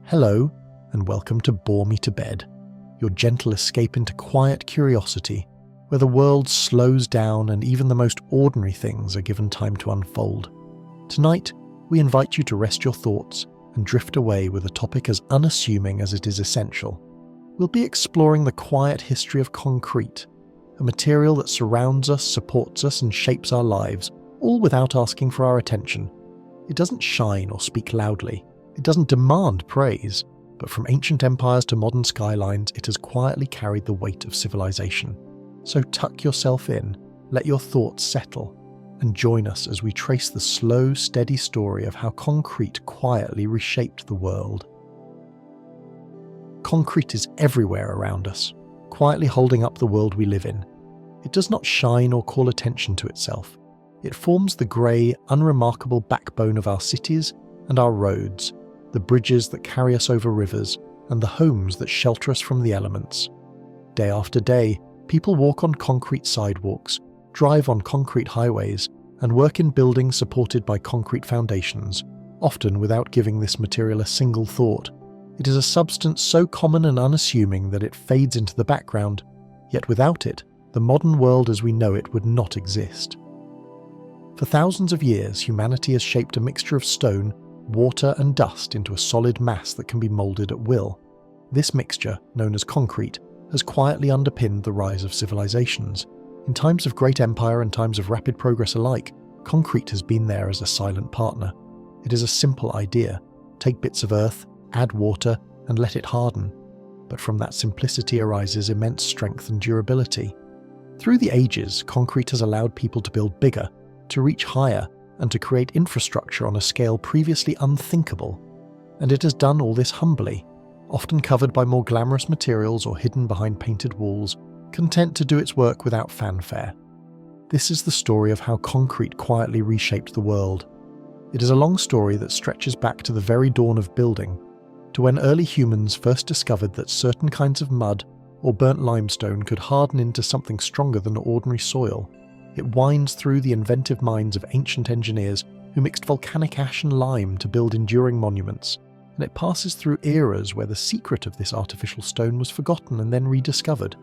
Hello, and welcome to Bore Me to Bed, your gentle escape into quiet curiosity, where the world slows down and even the most ordinary things are given time to unfold. Tonight, we invite you to rest your thoughts and drift away with a topic as unassuming as it is essential. We'll be exploring the quiet history of concrete, a material that surrounds us, supports us, and shapes our lives, all without asking for our attention. It doesn't shine or speak loudly. It doesn't demand praise, but from ancient empires to modern skylines, it has quietly carried the weight of civilization. So tuck yourself in, let your thoughts settle, and join us as we trace the slow, steady story of how concrete quietly reshaped the world. Concrete is everywhere around us, quietly holding up the world we live in. It does not shine or call attention to itself. It forms the grey, unremarkable backbone of our cities and our roads, the bridges that carry us over rivers, and the homes that shelter us from the elements. Day after day, people walk on concrete sidewalks, drive on concrete highways, and work in buildings supported by concrete foundations, often without giving this material a single thought. It is a substance so common and unassuming that it fades into the background, yet without it, the modern world as we know it would not exist. For thousands of years, humanity has shaped a mixture of stone, water and dust into a solid mass that can be moulded at will. This mixture, known as concrete, has quietly underpinned the rise of civilizations. In times of great empire and times of rapid progress alike, concrete has been there as a silent partner. It is a simple idea. Take bits of earth, add water, and let it harden. But from that simplicity arises immense strength and durability. Through the ages, concrete has allowed people to build bigger, to reach higher, and to create infrastructure on a scale previously unthinkable. And it has done all this humbly, often covered by more glamorous materials or hidden behind painted walls, content to do its work without fanfare. This is the story of how concrete quietly reshaped the world. It is a long story that stretches back to the very dawn of building, to when early humans first discovered that certain kinds of mud or burnt limestone could harden into something stronger than ordinary soil. It winds through the inventive minds of ancient engineers who mixed volcanic ash and lime to build enduring monuments, and it passes through eras where the secret of this artificial stone was forgotten and then rediscovered.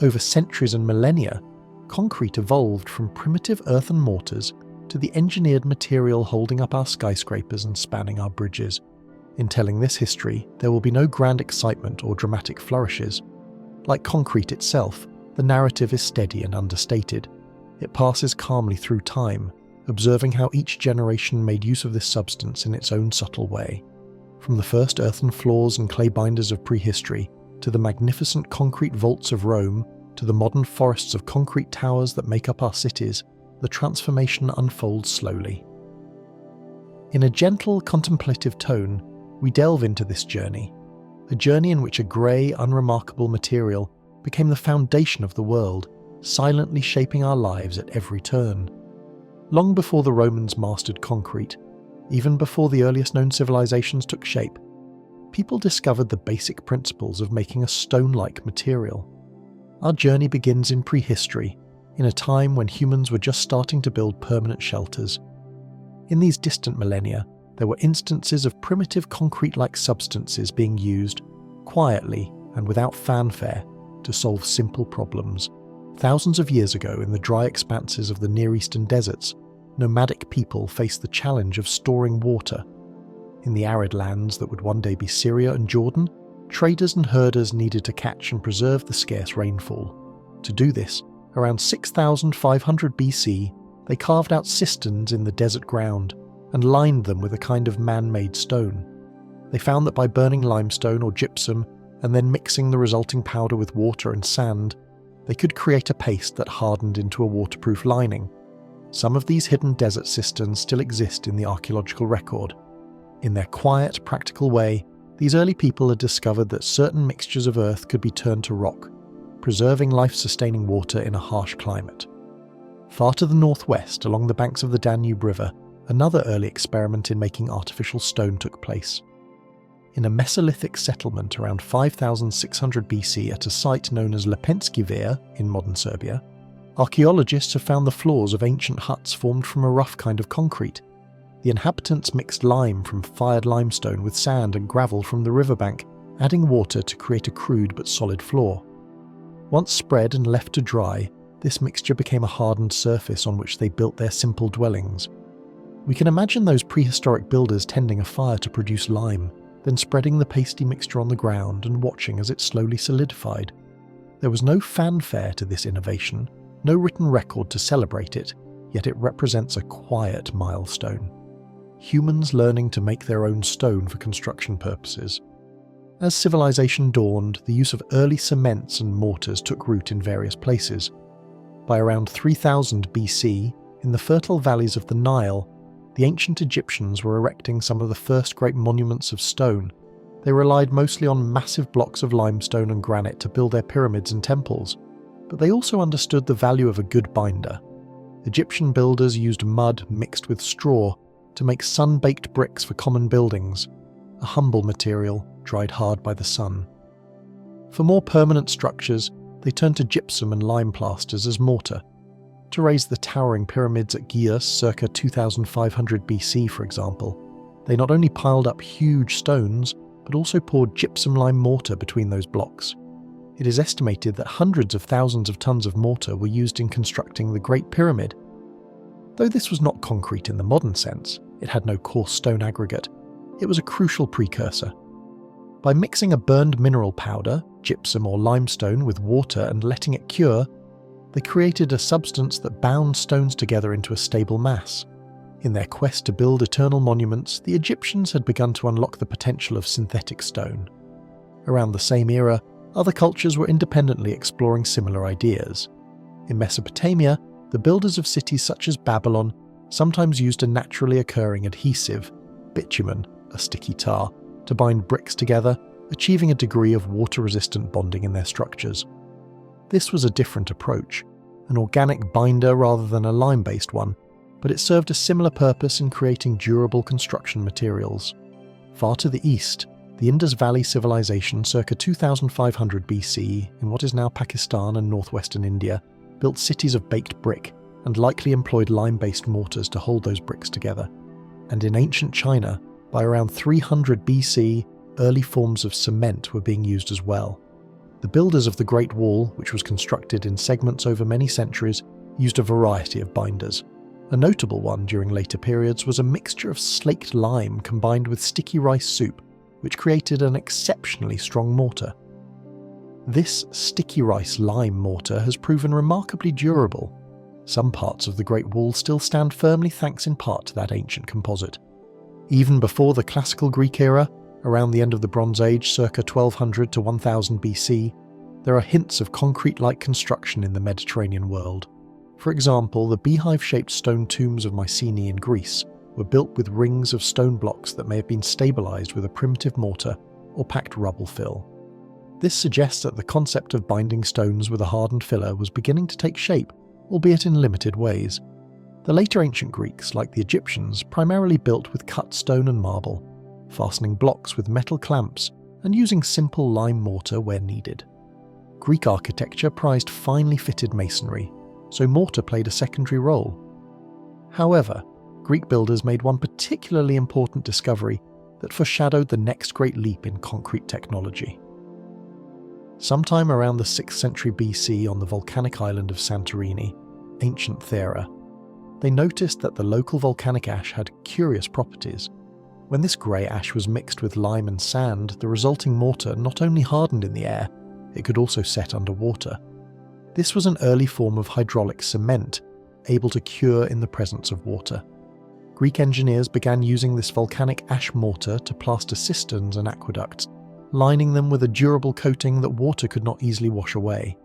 Over centuries and millennia, concrete evolved from primitive earthen mortars to the engineered material holding up our skyscrapers and spanning our bridges. In telling this history, there will be no grand excitement or dramatic flourishes. Like concrete itself, the narrative is steady and understated. It passes calmly through time, observing how each generation made use of this substance in its own subtle way. From the first earthen floors and clay binders of prehistory, to the magnificent concrete vaults of Rome, to the modern forests of concrete towers that make up our cities, the transformation unfolds slowly. In a gentle, contemplative tone, we delve into this journey, a journey in which a grey, unremarkable material became the foundation of the world, silently shaping our lives at every turn. Long before the Romans mastered concrete, even before the earliest known civilizations took shape, people discovered the basic principles of making a stone-like material. Our journey begins in prehistory, in a time when humans were just starting to build permanent shelters. In these distant millennia, there were instances of primitive concrete-like substances being used, quietly and without fanfare, to solve simple problems. Thousands of years ago, in the dry expanses of the Near Eastern deserts, nomadic people faced the challenge of storing water. In the arid lands that would one day be Syria and Jordan, traders and herders needed to catch and preserve the scarce rainfall. To do this, around 6,500 BC, they carved out cisterns in the desert ground and lined them with a kind of man-made stone. They found that by burning limestone or gypsum and then mixing the resulting powder with water and sand, they could create a paste that hardened into a waterproof lining. Some of these hidden desert cisterns still exist in the archaeological record. In their quiet, practical way, these early people had discovered that certain mixtures of earth could be turned to rock, preserving life-sustaining water in a harsh climate. Far to the northwest, along the banks of the Danube River, another early experiment in making artificial stone took place. In a Mesolithic settlement around 5600 BC at a site known as Lepenski Vir in modern Serbia, archaeologists have found the floors of ancient huts formed from a rough kind of concrete. The inhabitants mixed lime from fired limestone with sand and gravel from the riverbank, adding water to create a crude but solid floor. Once spread and left to dry, this mixture became a hardened surface on which they built their simple dwellings. We can imagine those prehistoric builders tending a fire to produce lime, then spreading the pasty mixture on the ground and watching as it slowly solidified. There was no fanfare to this innovation, no written record to celebrate it, yet it represents a quiet milestone. Humans learning to make their own stone for construction purposes. As civilization dawned, the use of early cements and mortars took root in various places. By around 3000 BC, in the fertile valleys of the Nile, the ancient Egyptians were erecting some of the first great monuments of stone. They relied mostly on massive blocks of limestone and granite to build their pyramids and temples, but they also understood the value of a good binder. Egyptian builders used mud mixed with straw to make sun-baked bricks for common buildings, a humble material dried hard by the sun. For more permanent structures, they turned to gypsum and lime plasters as mortar. To raise the towering pyramids at Giza circa 2500 BC, for example, they not only piled up huge stones, but also poured gypsum lime mortar between those blocks. It is estimated that hundreds of thousands of tons of mortar were used in constructing the Great Pyramid. Though this was not concrete in the modern sense, it had no coarse stone aggregate, it was a crucial precursor. By mixing a burned mineral powder, gypsum or limestone, with water and letting it cure, they created a substance that bound stones together into a stable mass. In their quest to build eternal monuments, the Egyptians had begun to unlock the potential of synthetic stone. Around the same era, other cultures were independently exploring similar ideas. In Mesopotamia, the builders of cities such as Babylon sometimes used a naturally occurring adhesive, bitumen, a sticky tar, to bind bricks together, achieving a degree of water-resistant bonding in their structures. This was a different approach, an organic binder rather than a lime-based one, but it served a similar purpose in creating durable construction materials. Far to the east, the Indus Valley Civilization circa 2500 BC in what is now Pakistan and northwestern India built cities of baked brick and likely employed lime-based mortars to hold those bricks together. And in ancient China, by around 300 BC, early forms of cement were being used as well. The builders of the Great Wall, which was constructed in segments over many centuries, used a variety of binders. A notable one during later periods was a mixture of slaked lime combined with sticky rice soup, which created an exceptionally strong mortar. This sticky rice lime mortar has proven remarkably durable. Some parts of the Great Wall still stand firmly thanks in part to that ancient composite. Even before the Classical Greek era, around the end of the Bronze Age circa 1200 to 1000 BC, there are hints of concrete-like construction in the Mediterranean world. For example, the beehive-shaped stone tombs of Mycenae in Greece were built with rings of stone blocks that may have been stabilised with a primitive mortar or packed rubble fill. This suggests that the concept of binding stones with a hardened filler was beginning to take shape, albeit in limited ways. The later ancient Greeks, like the Egyptians, primarily built with cut stone and marble, fastening blocks with metal clamps and using simple lime mortar where needed. Greek architecture prized finely fitted masonry, so mortar played a secondary role. However, Greek builders made one particularly important discovery that foreshadowed the next great leap in concrete technology. Sometime around the 6th century BC on the volcanic island of Santorini, ancient Thera, they noticed that the local volcanic ash had curious properties. When this grey ash was mixed with lime and sand, the resulting mortar not only hardened in the air, it could also set under water. This was an early form of hydraulic cement, able to cure in the presence of water. Greek engineers began using this volcanic ash mortar to plaster cisterns and aqueducts, lining them with a durable coating that water could not easily wash away.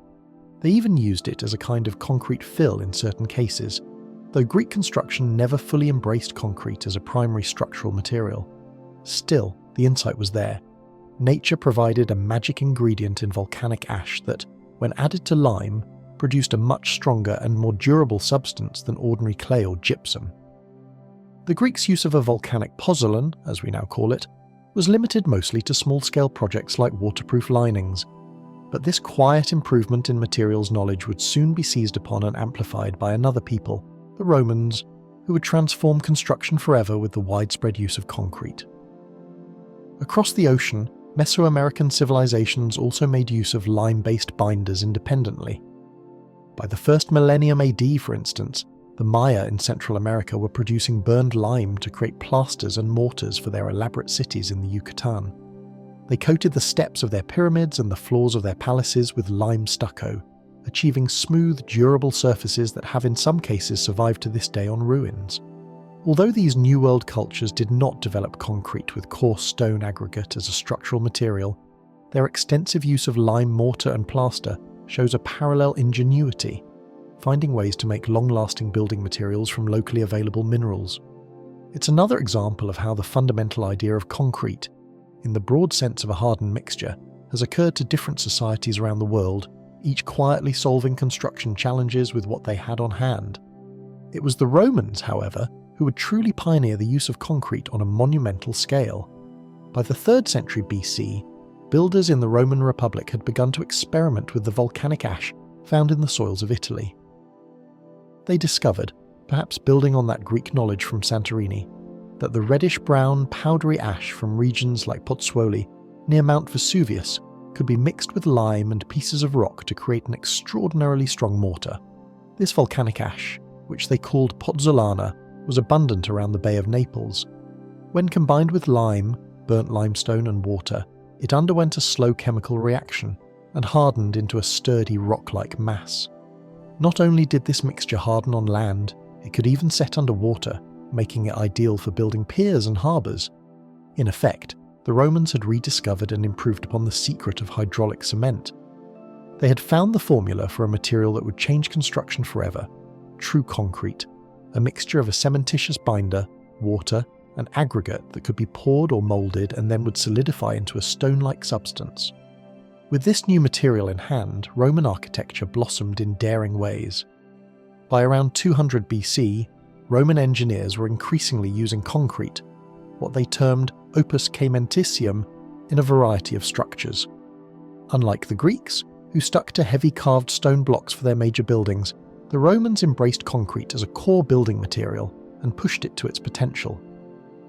They even used it as a kind of concrete fill in certain cases, though Greek construction never fully embraced concrete as a primary structural material. Still, the insight was there. Nature provided a magic ingredient in volcanic ash that, when added to lime, produced a much stronger and more durable substance than ordinary clay or gypsum. The Greeks' use of a volcanic pozzolan, as we now call it, was limited mostly to small-scale projects like waterproof linings, but this quiet improvement in materials knowledge would soon be seized upon and amplified by another people, the Romans, who would transform construction forever with the widespread use of concrete. Across the ocean, Mesoamerican civilizations also made use of lime-based binders independently. By the first millennium AD, for instance, the Maya in Central America were producing burned lime to create plasters and mortars for their elaborate cities in the Yucatan. They coated the steps of their pyramids and the floors of their palaces with lime stucco, achieving smooth, durable surfaces that have in some cases survived to this day on ruins. Although these New World cultures did not develop concrete with coarse stone aggregate as a structural material, their extensive use of lime mortar and plaster shows a parallel ingenuity, finding ways to make long-lasting building materials from locally available minerals. It's another example of how the fundamental idea of concrete, in the broad sense of a hardened mixture, has occurred to different societies around the world, each quietly solving construction challenges with what they had on hand. It was the Romans, however, who would truly pioneer the use of concrete on a monumental scale. By the 3rd century BC, builders in the Roman Republic had begun to experiment with the volcanic ash found in the soils of Italy. They discovered, perhaps building on that Greek knowledge from Santorini, that the reddish-brown, powdery ash from regions like Pozzuoli, near Mount Vesuvius, could be mixed with lime and pieces of rock to create an extraordinarily strong mortar. This volcanic ash, which they called pozzolana, was abundant around the Bay of Naples. When combined with lime, burnt limestone and water, it underwent a slow chemical reaction and hardened into a sturdy rock-like mass. Not only did this mixture harden on land, it could even set under water, making it ideal for building piers and harbours. In effect, the Romans had rediscovered and improved upon the secret of hydraulic cement. They had found the formula for a material that would change construction forever: true concrete, a mixture of a cementitious binder, water, and aggregate that could be poured or moulded and then would solidify into a stone-like substance. With this new material in hand, Roman architecture blossomed in daring ways. By around 200 BC, Roman engineers were increasingly using concrete, what they termed opus caementicium, in a variety of structures. Unlike the Greeks, who stuck to heavy carved stone blocks for their major buildings, the Romans embraced concrete as a core building material and pushed it to its potential.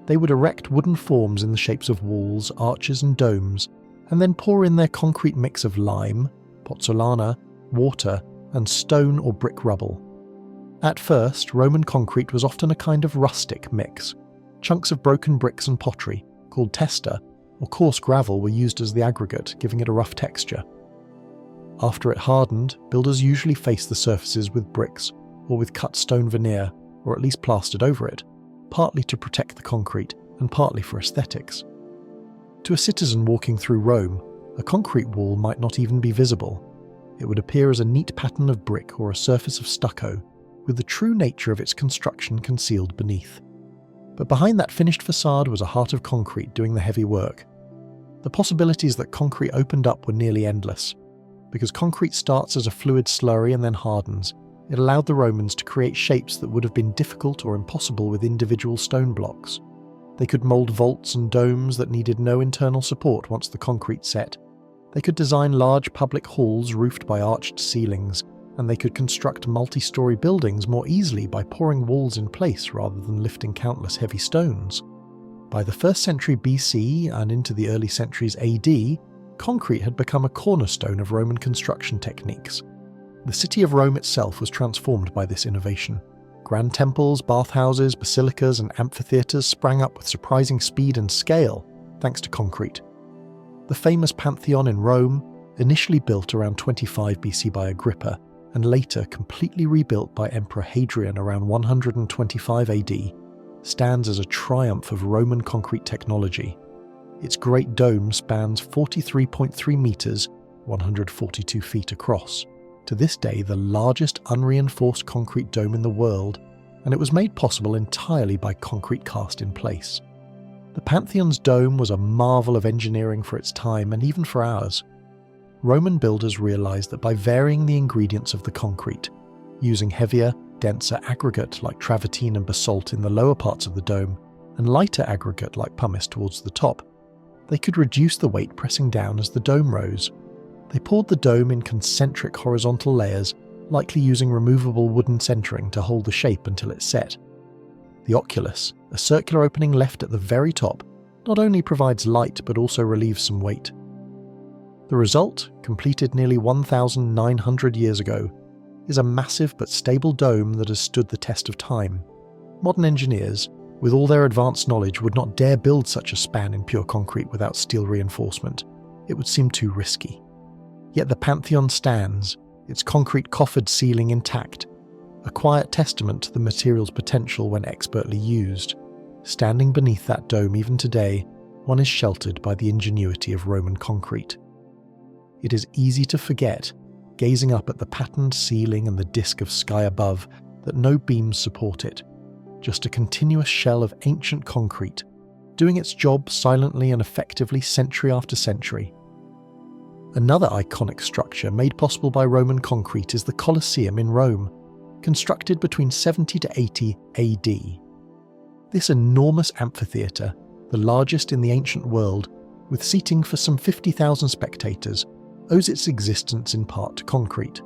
They would erect wooden forms in the shapes of walls, arches and domes, and then pour in their concrete mix of lime, pozzolana, water, and stone or brick rubble. At first, Roman concrete was often a kind of rustic mix. Chunks of broken bricks and pottery, called testa, or coarse gravel were used as the aggregate, giving it a rough texture. After it hardened, builders usually faced the surfaces with bricks or with cut stone veneer, or at least plastered over it, partly to protect the concrete and partly for aesthetics. To a citizen walking through Rome, a concrete wall might not even be visible. It would appear as a neat pattern of brick or a surface of stucco, with the true nature of its construction concealed beneath. But behind that finished facade was a heart of concrete doing the heavy work. The possibilities that concrete opened up were nearly endless. Because concrete starts as a fluid slurry and then hardens, it allowed the Romans to create shapes that would have been difficult or impossible with individual stone blocks. They could mould vaults and domes that needed no internal support once the concrete set. They could design large public halls roofed by arched ceilings, and they could construct multi-story buildings more easily by pouring walls in place rather than lifting countless heavy stones. By the 1st century BC and into the early centuries AD, concrete had become a cornerstone of Roman construction techniques. The city of Rome itself was transformed by this innovation. Grand temples, bathhouses, basilicas, and amphitheatres sprang up with surprising speed and scale, thanks to concrete. The famous Pantheon in Rome, initially built around 25 BC by Agrippa, and later completely rebuilt by Emperor Hadrian around 125 AD, stands as a triumph of Roman concrete technology. Its great dome spans 43.3 metres, 142 feet across. To this day, the largest unreinforced concrete dome in the world, and it was made possible entirely by concrete cast in place. The Pantheon's dome was a marvel of engineering for its time and even for ours. Roman builders realised that by varying the ingredients of the concrete, using heavier, denser aggregate like travertine and basalt in the lower parts of the dome, and lighter aggregate like pumice towards the top, they could reduce the weight pressing down as the dome rose. They poured the dome in concentric horizontal layers, likely using removable wooden centering to hold the shape until it set. The oculus, a circular opening left at the very top, not only provides light but also relieves some weight. The result, completed nearly 1,900 years ago, is a massive but stable dome that has stood the test of time. Modern engineers, with all their advanced knowledge, would not dare build such a span in pure concrete without steel reinforcement. It would seem too risky. Yet the Pantheon stands, its concrete coffered ceiling intact, a quiet testament to the material's potential when expertly used. Standing beneath that dome even today, one is sheltered by the ingenuity of Roman concrete. It is easy to forget, gazing up at the patterned ceiling and the disk of sky above, that no beams support it, just a continuous shell of ancient concrete, doing its job silently and effectively century after century. Another iconic structure made possible by Roman concrete is the Colosseum in Rome, constructed between 70 to 80 AD. This enormous amphitheatre, the largest in the ancient world, with seating for some 50,000 spectators, owes its existence in part to concrete.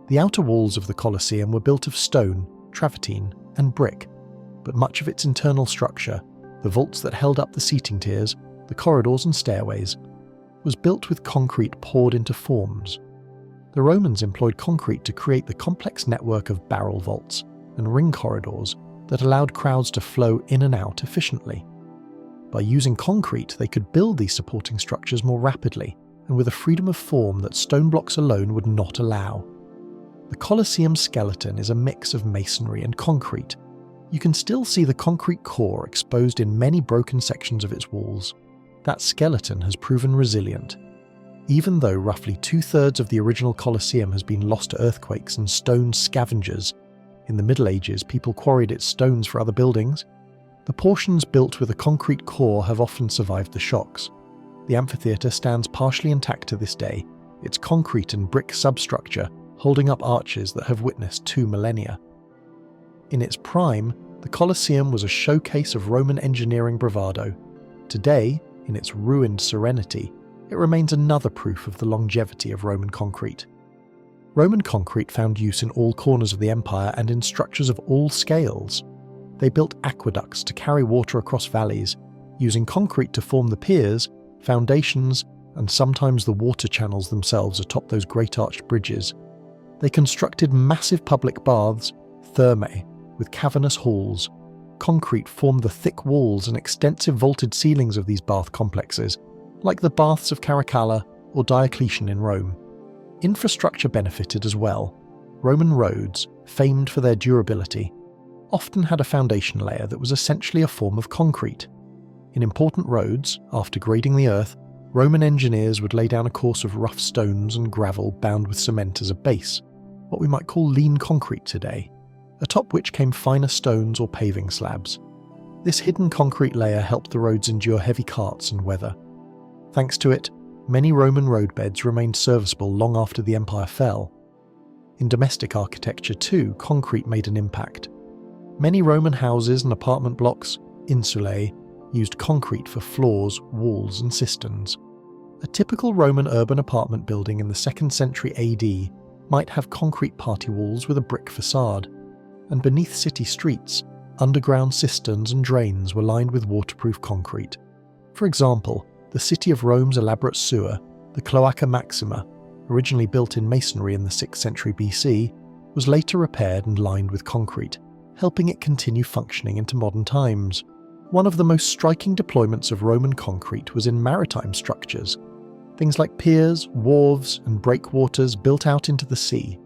The outer walls of the Colosseum were built of stone, travertine, and brick, but much of its internal structure, the vaults that held up the seating tiers, the corridors and stairways, was built with concrete poured into forms. The Romans employed concrete to create the complex network of barrel vaults and ring corridors that allowed crowds to flow in and out efficiently. By using concrete, they could build these supporting structures more rapidly and with a freedom of form that stone blocks alone would not allow. The Colosseum skeleton is a mix of masonry and concrete. You can still see the concrete core exposed in many broken sections of its walls. That skeleton has proven resilient. Even though roughly 2/3 of the original Colosseum has been lost to earthquakes and stone scavengers, in the Middle Ages people quarried its stones for other buildings, the portions built with a concrete core have often survived the shocks. The amphitheatre stands partially intact to this day, its concrete and brick substructure holding up arches that have witnessed 2 millennia. In its prime, the Colosseum was a showcase of Roman engineering bravado. Today, in its ruined serenity, it remains another proof of the longevity of Roman concrete. Roman concrete found use in all corners of the empire and in structures of all scales. They built aqueducts to carry water across valleys, using concrete to form the piers, foundations, and sometimes the water channels themselves atop those great arched bridges. They constructed massive public baths, thermae, with cavernous halls. Concrete formed the thick walls and extensive vaulted ceilings of these bath complexes, like the baths of Caracalla or Diocletian in Rome. Infrastructure benefited as well. Roman roads, famed for their durability, often had a foundation layer that was essentially a form of concrete. In important roads, after grading the earth, Roman engineers would lay down a course of rough stones and gravel bound with cement as a base, what we might call lean concrete today, atop which came finer stones or paving slabs. This hidden concrete layer helped the roads endure heavy carts and weather. Thanks to it, many Roman roadbeds remained serviceable long after the empire fell. In domestic architecture too, concrete made an impact. Many Roman houses and apartment blocks, insulae, used concrete for floors, walls, and cisterns. A typical Roman urban apartment building in the 2nd century AD might have concrete party walls with a brick facade, and beneath city streets, underground cisterns and drains were lined with waterproof concrete. For example, the city of Rome's elaborate sewer, the Cloaca Maxima, originally built in masonry in the 6th century BC, was later repaired and lined with concrete, helping it continue functioning into modern times. One of the most striking deployments of Roman concrete was in maritime structures. Things like piers, wharves, and breakwaters built out into the sea.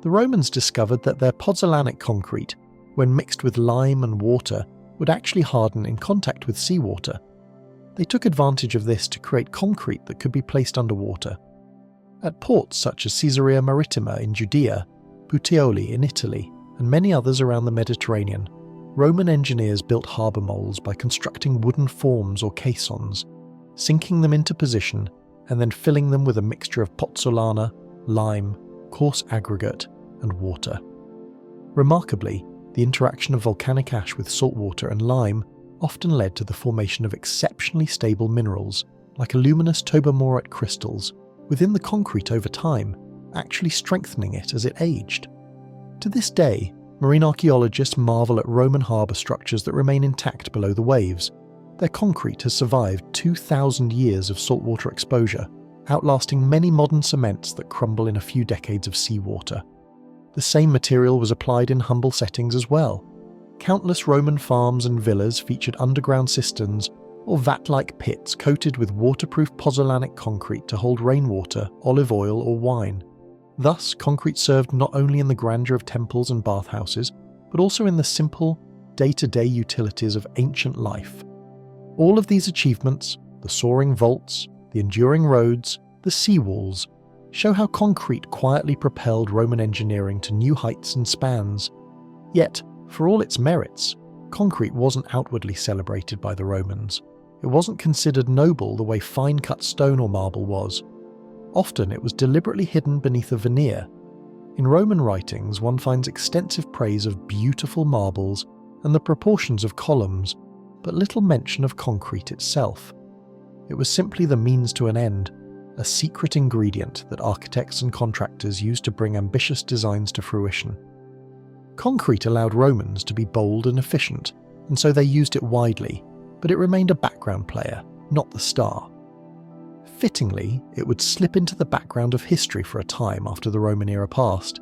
The Romans discovered that their pozzolanic concrete, when mixed with lime and water, would actually harden in contact with seawater. They took advantage of this to create concrete that could be placed underwater. At ports such as Caesarea Maritima in Judea, Puteoli in Italy, and many others around the Mediterranean, Roman engineers built harbour moles by constructing wooden forms or caissons, sinking them into position and then filling them with a mixture of pozzolana, lime, coarse aggregate, and water. Remarkably, the interaction of volcanic ash with salt water and lime often led to the formation of exceptionally stable minerals, like aluminous tobermorite crystals, within the concrete over time, actually strengthening it as it aged. To this day, Marine archaeologists marvel at Roman harbour structures that remain intact below the waves. Their concrete has survived 2,000 years of saltwater exposure, outlasting many modern cements that crumble in a few decades of seawater. The same material was applied in humble settings as well. Countless Roman farms and villas featured underground cisterns or vat-like pits coated with waterproof pozzolanic concrete to hold rainwater, olive oil or wine. Thus, concrete served not only in the grandeur of temples and bathhouses, but also in the simple, day-to-day utilities of ancient life. All of these achievements, the soaring vaults, the enduring roads, the seawalls, show how concrete quietly propelled Roman engineering to new heights and spans. Yet, for all its merits, concrete wasn't outwardly celebrated by the Romans. It wasn't considered noble the way fine-cut stone or marble was. Often it was deliberately hidden beneath a veneer. In Roman writings, one finds extensive praise of beautiful marbles and the proportions of columns, but little mention of concrete itself. It was simply the means to an end, a secret ingredient that architects and contractors used to bring ambitious designs to fruition. Concrete allowed Romans to be bold and efficient, and so they used it widely, but it remained a background player, not the star. Fittingly, it would slip into the background of history for a time after the Roman era passed.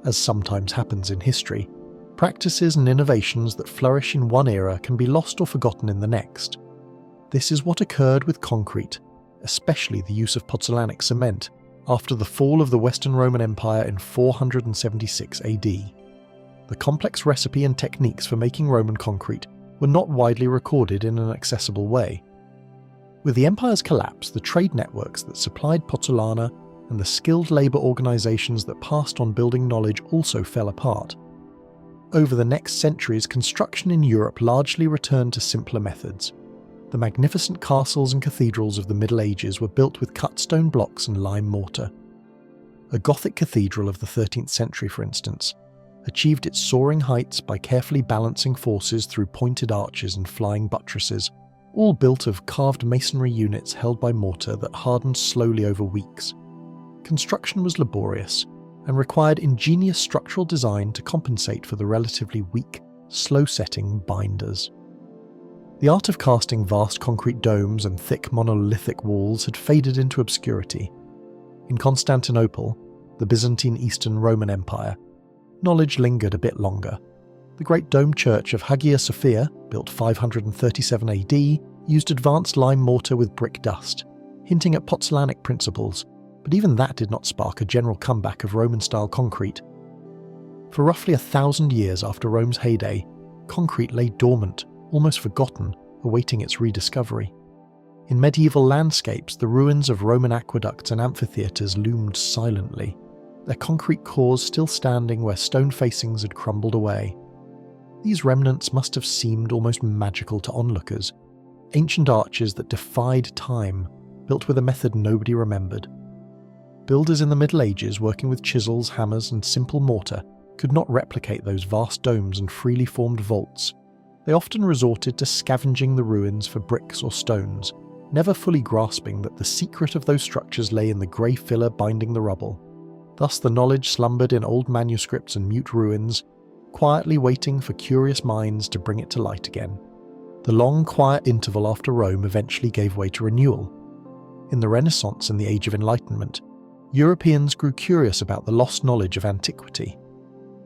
As sometimes happens in history, practices and innovations that flourish in one era can be lost or forgotten in the next. This is what occurred with concrete, especially the use of pozzolanic cement, after the fall of the Western Roman Empire in 476 AD. The complex recipe and techniques for making Roman concrete were not widely recorded in an accessible way. With the empire's collapse, the trade networks that supplied pozzolana and the skilled labour organisations that passed on building knowledge also fell apart. Over the next centuries, construction in Europe largely returned to simpler methods. The magnificent castles and cathedrals of the Middle Ages were built with cut stone blocks and lime mortar. A Gothic cathedral of the 13th century, for instance, achieved its soaring heights by carefully balancing forces through pointed arches and flying buttresses, all built of carved masonry units held by mortar that hardened slowly over weeks. Construction was laborious and required ingenious structural design to compensate for the relatively weak, slow-setting binders. The art of casting vast concrete domes and thick monolithic walls had faded into obscurity. In Constantinople, the Byzantine Eastern Roman Empire, knowledge lingered a bit longer. The great dome church of Hagia Sophia, built 537 AD, used advanced lime mortar with brick dust, hinting at pozzolanic principles, but even that did not spark a general comeback of Roman-style concrete. For roughly 1,000 years after Rome's heyday, concrete lay dormant, almost forgotten, awaiting its rediscovery. In medieval landscapes, the ruins of Roman aqueducts and amphitheatres loomed silently, their concrete cores still standing where stone facings had crumbled away. These remnants must have seemed almost magical to onlookers, ancient arches that defied time, built with a method nobody remembered. Builders in the Middle Ages working with chisels, hammers and simple mortar could not replicate those vast domes and freely formed vaults. They often resorted to scavenging the ruins for bricks or stones, never fully grasping that the secret of those structures lay in the grey filler binding the rubble. Thus the knowledge slumbered in old manuscripts and mute ruins, quietly waiting for curious minds to bring it to light again. The long, quiet interval after Rome eventually gave way to renewal. In the Renaissance and the Age of Enlightenment, Europeans grew curious about the lost knowledge of antiquity.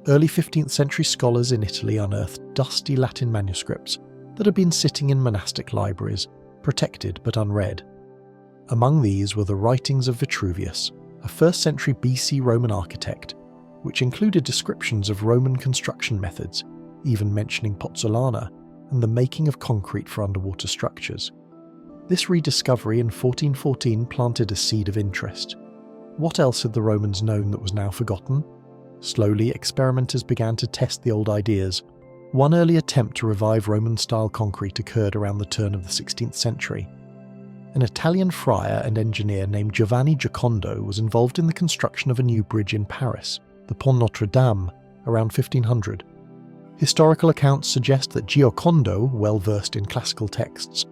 Early 15th century scholars in Italy unearthed dusty Latin manuscripts that had been sitting in monastic libraries, protected but unread. Among these were the writings of Vitruvius, a 1st century BC Roman architect, which included descriptions of Roman construction methods, even mentioning pozzolana and the making of concrete for underwater structures. This rediscovery in 1414 planted a seed of interest. What else had the Romans known that was now forgotten? Slowly, experimenters began to test the old ideas. One early attempt to revive Roman-style concrete occurred around the turn of the 16th century. An Italian friar and engineer named Giovanni Giocondo was involved in the construction of a new bridge in Paris, the Pont Notre Dame, around 1500. Historical accounts suggest that Giocondo, well versed in classical texts,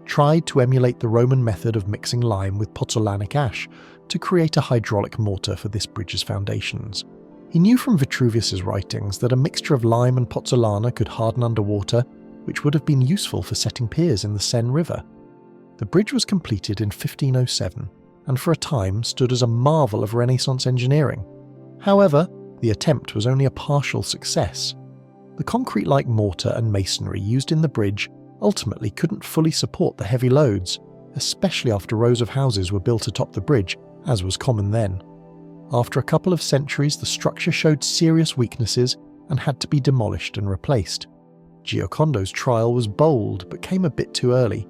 tried to emulate the Roman method of mixing lime with pozzolanic ash to create a hydraulic mortar for this bridge's foundations. He knew from Vitruvius's writings that a mixture of lime and pozzolana could harden underwater, which would have been useful for setting piers in the Seine River. The bridge was completed in 1507, and for a time stood as a marvel of Renaissance engineering. However, the attempt was only a partial success. The concrete-like mortar and masonry used in the bridge ultimately couldn't fully support the heavy loads, especially after rows of houses were built atop the bridge, as was common then. After a couple of centuries, the structure showed serious weaknesses and had to be demolished and replaced. Giocondo's trial was bold, but came a bit too early.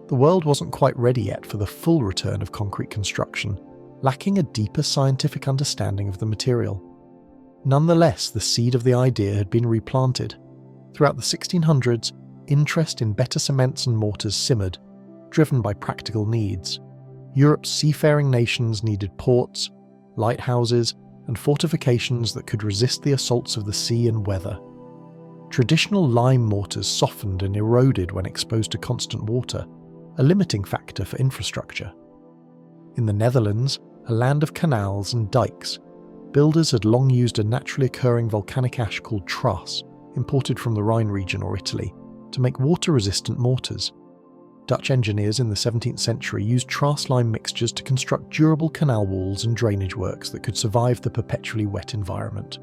The world wasn't quite ready yet for the full return of concrete construction, lacking a deeper scientific understanding of the material. Nonetheless, the seed of the idea had been replanted. Throughout the 1600s, interest in better cements and mortars simmered, driven by practical needs. Europe's seafaring nations needed ports, lighthouses, and fortifications that could resist the assaults of the sea and weather. Traditional lime mortars softened and eroded when exposed to constant water, a limiting factor for infrastructure. In the Netherlands, a land of canals and dikes, builders had long used a naturally occurring volcanic ash called trass, imported from the Rhine region or Italy, to make water-resistant mortars. Dutch engineers in the 17th century used trass-lime mixtures to construct durable canal walls and drainage works that could survive the perpetually wet environment.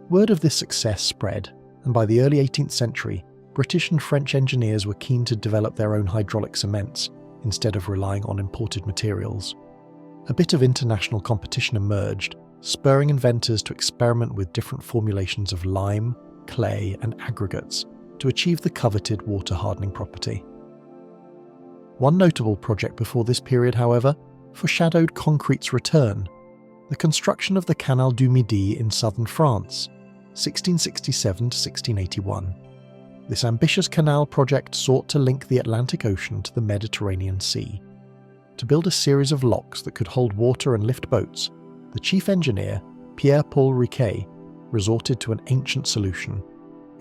Word of this success spread, and by the early 18th century, British and French engineers were keen to develop their own hydraulic cements, instead of relying on imported materials. A bit of international competition emerged, spurring inventors to experiment with different formulations of lime, clay, and aggregates to achieve the coveted water-hardening property. One notable project before this period, however, foreshadowed concrete's return: the construction of the Canal du Midi in southern France, 1667 to 1681. This ambitious canal project sought to link the Atlantic Ocean to the Mediterranean Sea. To build a series of locks that could hold water and lift boats, the chief engineer, Pierre-Paul Riquet, resorted to an ancient solution.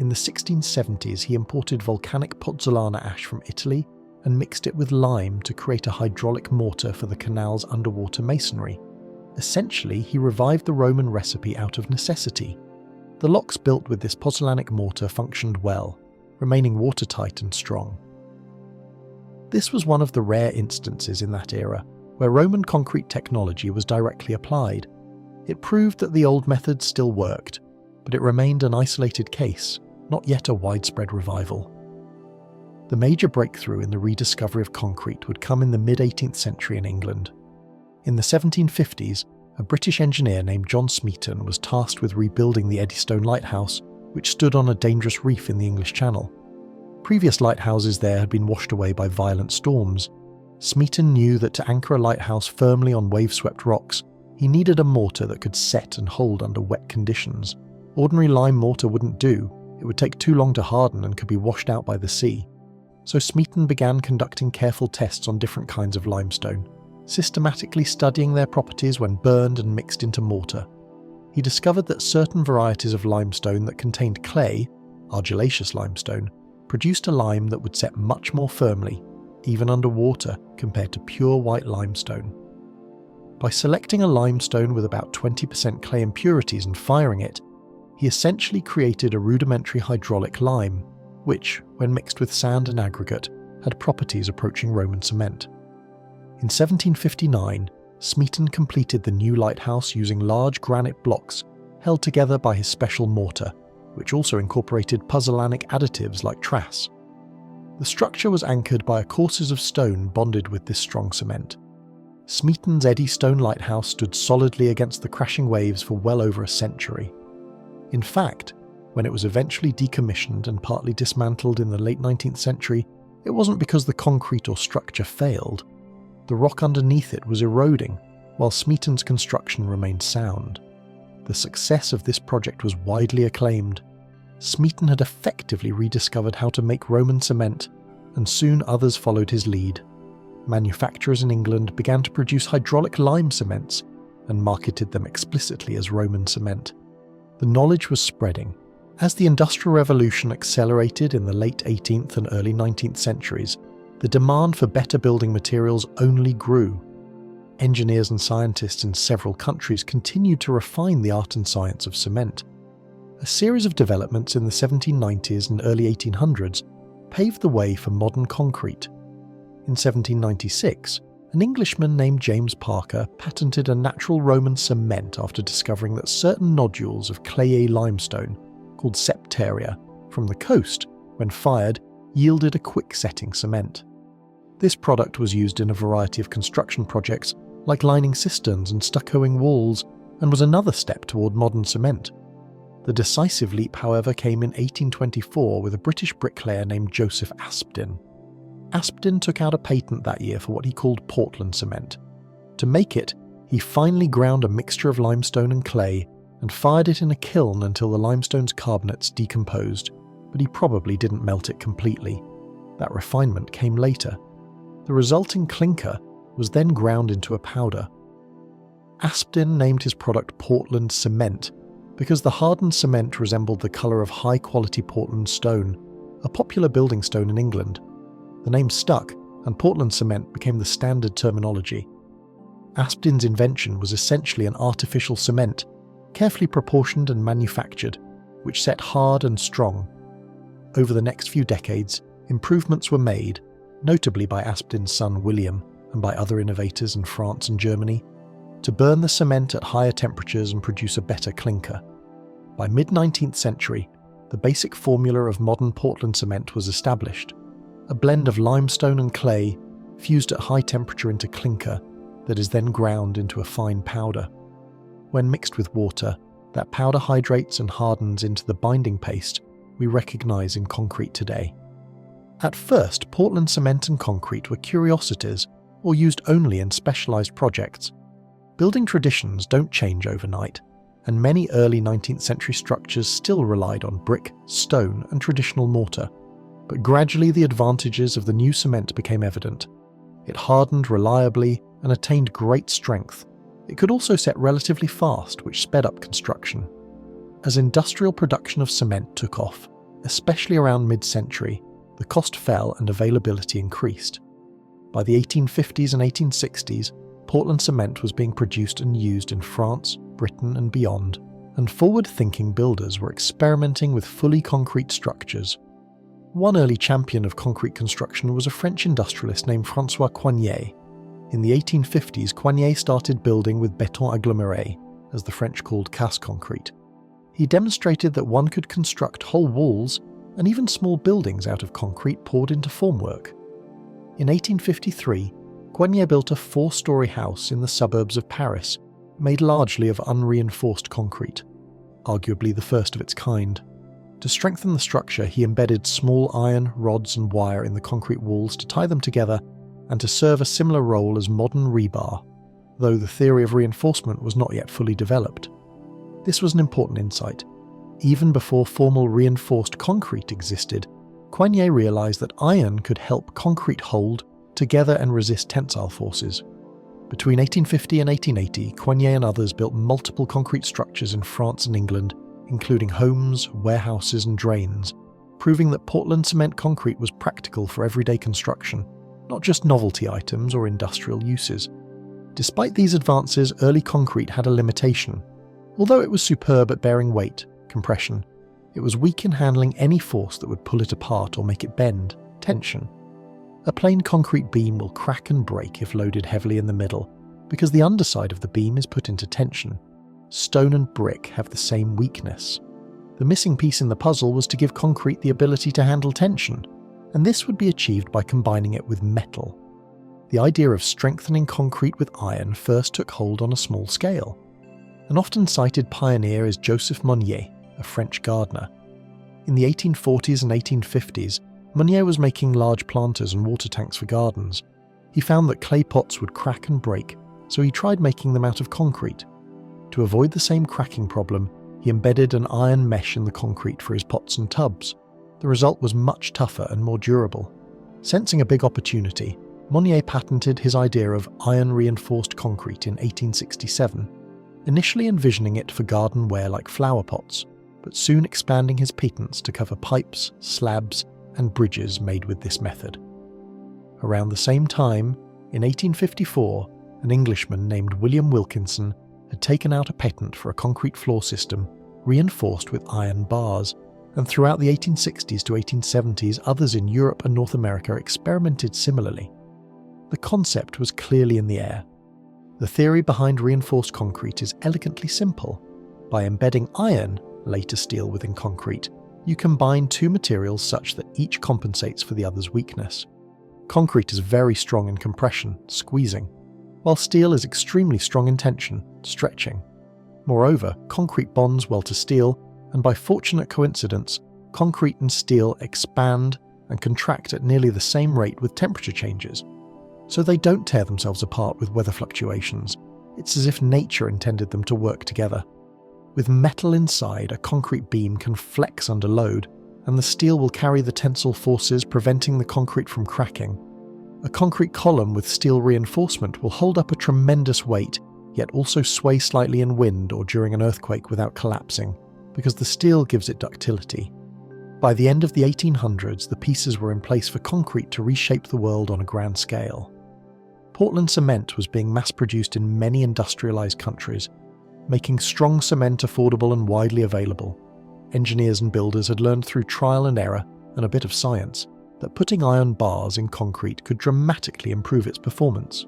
In the 1670s, he imported volcanic pozzolana ash from Italy and mixed it with lime to create a hydraulic mortar for the canal's underwater masonry. Essentially, he revived the Roman recipe out of necessity. The locks built with this pozzolanic mortar functioned well, remaining watertight and strong. This was one of the rare instances in that era where Roman concrete technology was directly applied. It proved that the old methods still worked, but it remained an isolated case, not yet a widespread revival. The major breakthrough in the rediscovery of concrete would come in the mid-18th century in England. In the 1750s, a British engineer named John Smeaton was tasked with rebuilding the Eddystone Lighthouse, which stood on a dangerous reef in the English Channel. Previous lighthouses there had been washed away by violent storms. Smeaton knew that to anchor a lighthouse firmly on wave-swept rocks, he needed a mortar that could set and hold under wet conditions. Ordinary lime mortar wouldn't do; it would take too long to harden and could be washed out by the sea. So Smeaton began conducting careful tests on different kinds of limestone, systematically studying their properties when burned and mixed into mortar. He discovered that certain varieties of limestone that contained clay, argillaceous limestone, produced a lime that would set much more firmly, even underwater, compared to pure white limestone. By selecting a limestone with about 20% clay impurities and firing it, he essentially created a rudimentary hydraulic lime, which, when mixed with sand and aggregate, had properties approaching Roman cement. In 1759, Smeaton completed the new lighthouse using large granite blocks held together by his special mortar, which also incorporated pozzolanic additives like trass. The structure was anchored by a courses of stone bonded with this strong cement. Smeaton's Eddystone Lighthouse stood solidly against the crashing waves for well over a century. In fact, when it was eventually decommissioned and partly dismantled in the late 19th century, it wasn't because the concrete or structure failed. The rock underneath it was eroding, while Smeaton's construction remained sound. The success of this project was widely acclaimed. Smeaton had effectively rediscovered how to make Roman cement, and soon others followed his lead. Manufacturers in England began to produce hydraulic lime cements and marketed them explicitly as Roman cement. The knowledge was spreading. As the Industrial Revolution accelerated in the late 18th and early 19th centuries, the demand for better building materials only grew. Engineers and scientists in several countries continued to refine the art and science of cement. A series of developments in the 1790s and early 1800s paved the way for modern concrete. In 1796, an Englishman named James Parker patented a natural Roman cement after discovering that certain nodules of clayey limestone, called septaria, from the coast, when fired, yielded a quick-setting cement. This product was used in a variety of construction projects, like lining cisterns and stuccoing walls, and was another step toward modern cement. The decisive leap, however, came in 1824 with a British bricklayer named Joseph Aspdin. Aspdin took out a patent that year for what he called Portland cement. To make it, he finely ground a mixture of limestone and clay and fired it in a kiln until the limestone's carbonates decomposed, but he probably didn't melt it completely. That refinement came later. The resulting clinker was then ground into a powder. Aspdin named his product Portland cement because the hardened cement resembled the colour of high-quality Portland stone, a popular building stone in England. The name stuck, and Portland cement became the standard terminology. Aspdin's invention was essentially an artificial cement, carefully proportioned and manufactured, which set hard and strong. Over the next few decades, improvements were made, notably by Aspdin's son William and by other innovators in France and Germany, to burn the cement at higher temperatures and produce a better clinker. By mid-19th century, the basic formula of modern Portland cement was established, a blend of limestone and clay fused at high temperature into clinker that is then ground into a fine powder. When mixed with water, that powder hydrates and hardens into the binding paste we recognise in concrete today. At first, Portland cement and concrete were curiosities or used only in specialised projects. Building traditions don't change overnight, and many early 19th century structures still relied on brick, stone and traditional mortar. But gradually the advantages of the new cement became evident. It hardened reliably and attained great strength. It could also set relatively fast, which sped up construction. As industrial production of cement took off, especially around mid-century, the cost fell and availability increased. By the 1850s and 1860s, Portland cement was being produced and used in France, Britain and beyond, and forward-thinking builders were experimenting with fully concrete structures. One early champion of concrete construction was a French industrialist named François Coignet. In the 1850s, Coignet started building with béton aggloméré, as the French called casse concrete. He demonstrated that one could construct whole walls and even small buildings out of concrete poured into formwork. In 1853, Coignet built a 4-storey house in the suburbs of Paris, made largely of unreinforced concrete, arguably the first of its kind. To strengthen the structure, he embedded small iron, rods and wire in the concrete walls to tie them together and to serve a similar role as modern rebar, though the theory of reinforcement was not yet fully developed. This was an important insight. Even before formal reinforced concrete existed, Coignet realised that iron could help concrete hold together and resist tensile forces. Between 1850 and 1880, Coignet and others built multiple concrete structures in France and England, including homes, warehouses and drains, proving that Portland cement concrete was practical for everyday construction, not just novelty items or industrial uses. Despite these advances, early concrete had a limitation. Although it was superb at bearing weight, compression, it was weak in handling any force that would pull it apart or make it bend, tension. A plain concrete beam will crack and break if loaded heavily in the middle, because the underside of the beam is put into tension. Stone and brick have the same weakness. The missing piece in the puzzle was to give concrete the ability to handle tension, and this would be achieved by combining it with metal. The idea of strengthening concrete with iron first took hold on a small scale. An often cited pioneer is Joseph Monnier, a French gardener. In the 1840s and 1850s, Monnier was making large planters and water tanks for gardens. He found that clay pots would crack and break, so he tried making them out of concrete. To avoid the same cracking problem, he embedded an iron mesh in the concrete for his pots and tubs. The result was much tougher and more durable. Sensing a big opportunity, Monnier patented his idea of iron-reinforced concrete in 1867, initially envisioning it for gardenware like flower pots, but soon expanding his patents to cover pipes, slabs, and bridges made with this method. Around the same time, in 1854, an Englishman named William Wilkinson had taken out a patent for a concrete floor system reinforced with iron bars, and throughout the 1860s to 1870s others in Europe and North America experimented similarly. The concept was clearly in the air. The theory behind reinforced concrete is elegantly simple. By embedding iron, later steel, within concrete, you combine two materials such that each compensates for the other's weakness. Concrete is very strong in compression, squeezing, while steel is extremely strong in tension, stretching. Moreover, concrete bonds well to steel, and by fortunate coincidence, concrete and steel expand and contract at nearly the same rate with temperature changes. So they don't tear themselves apart with weather fluctuations. It's as if nature intended them to work together. With metal inside, a concrete beam can flex under load, and the steel will carry the tensile forces preventing the concrete from cracking. A concrete column with steel reinforcement will hold up a tremendous weight, yet also sway slightly in wind or during an earthquake without collapsing, because the steel gives it ductility. By the end of the 1800s, the pieces were in place for concrete to reshape the world on a grand scale. Portland cement was being mass-produced in many industrialized countries, making strong cement affordable and widely available. Engineers and builders had learned through trial and error and a bit of science that putting iron bars in concrete could dramatically improve its performance.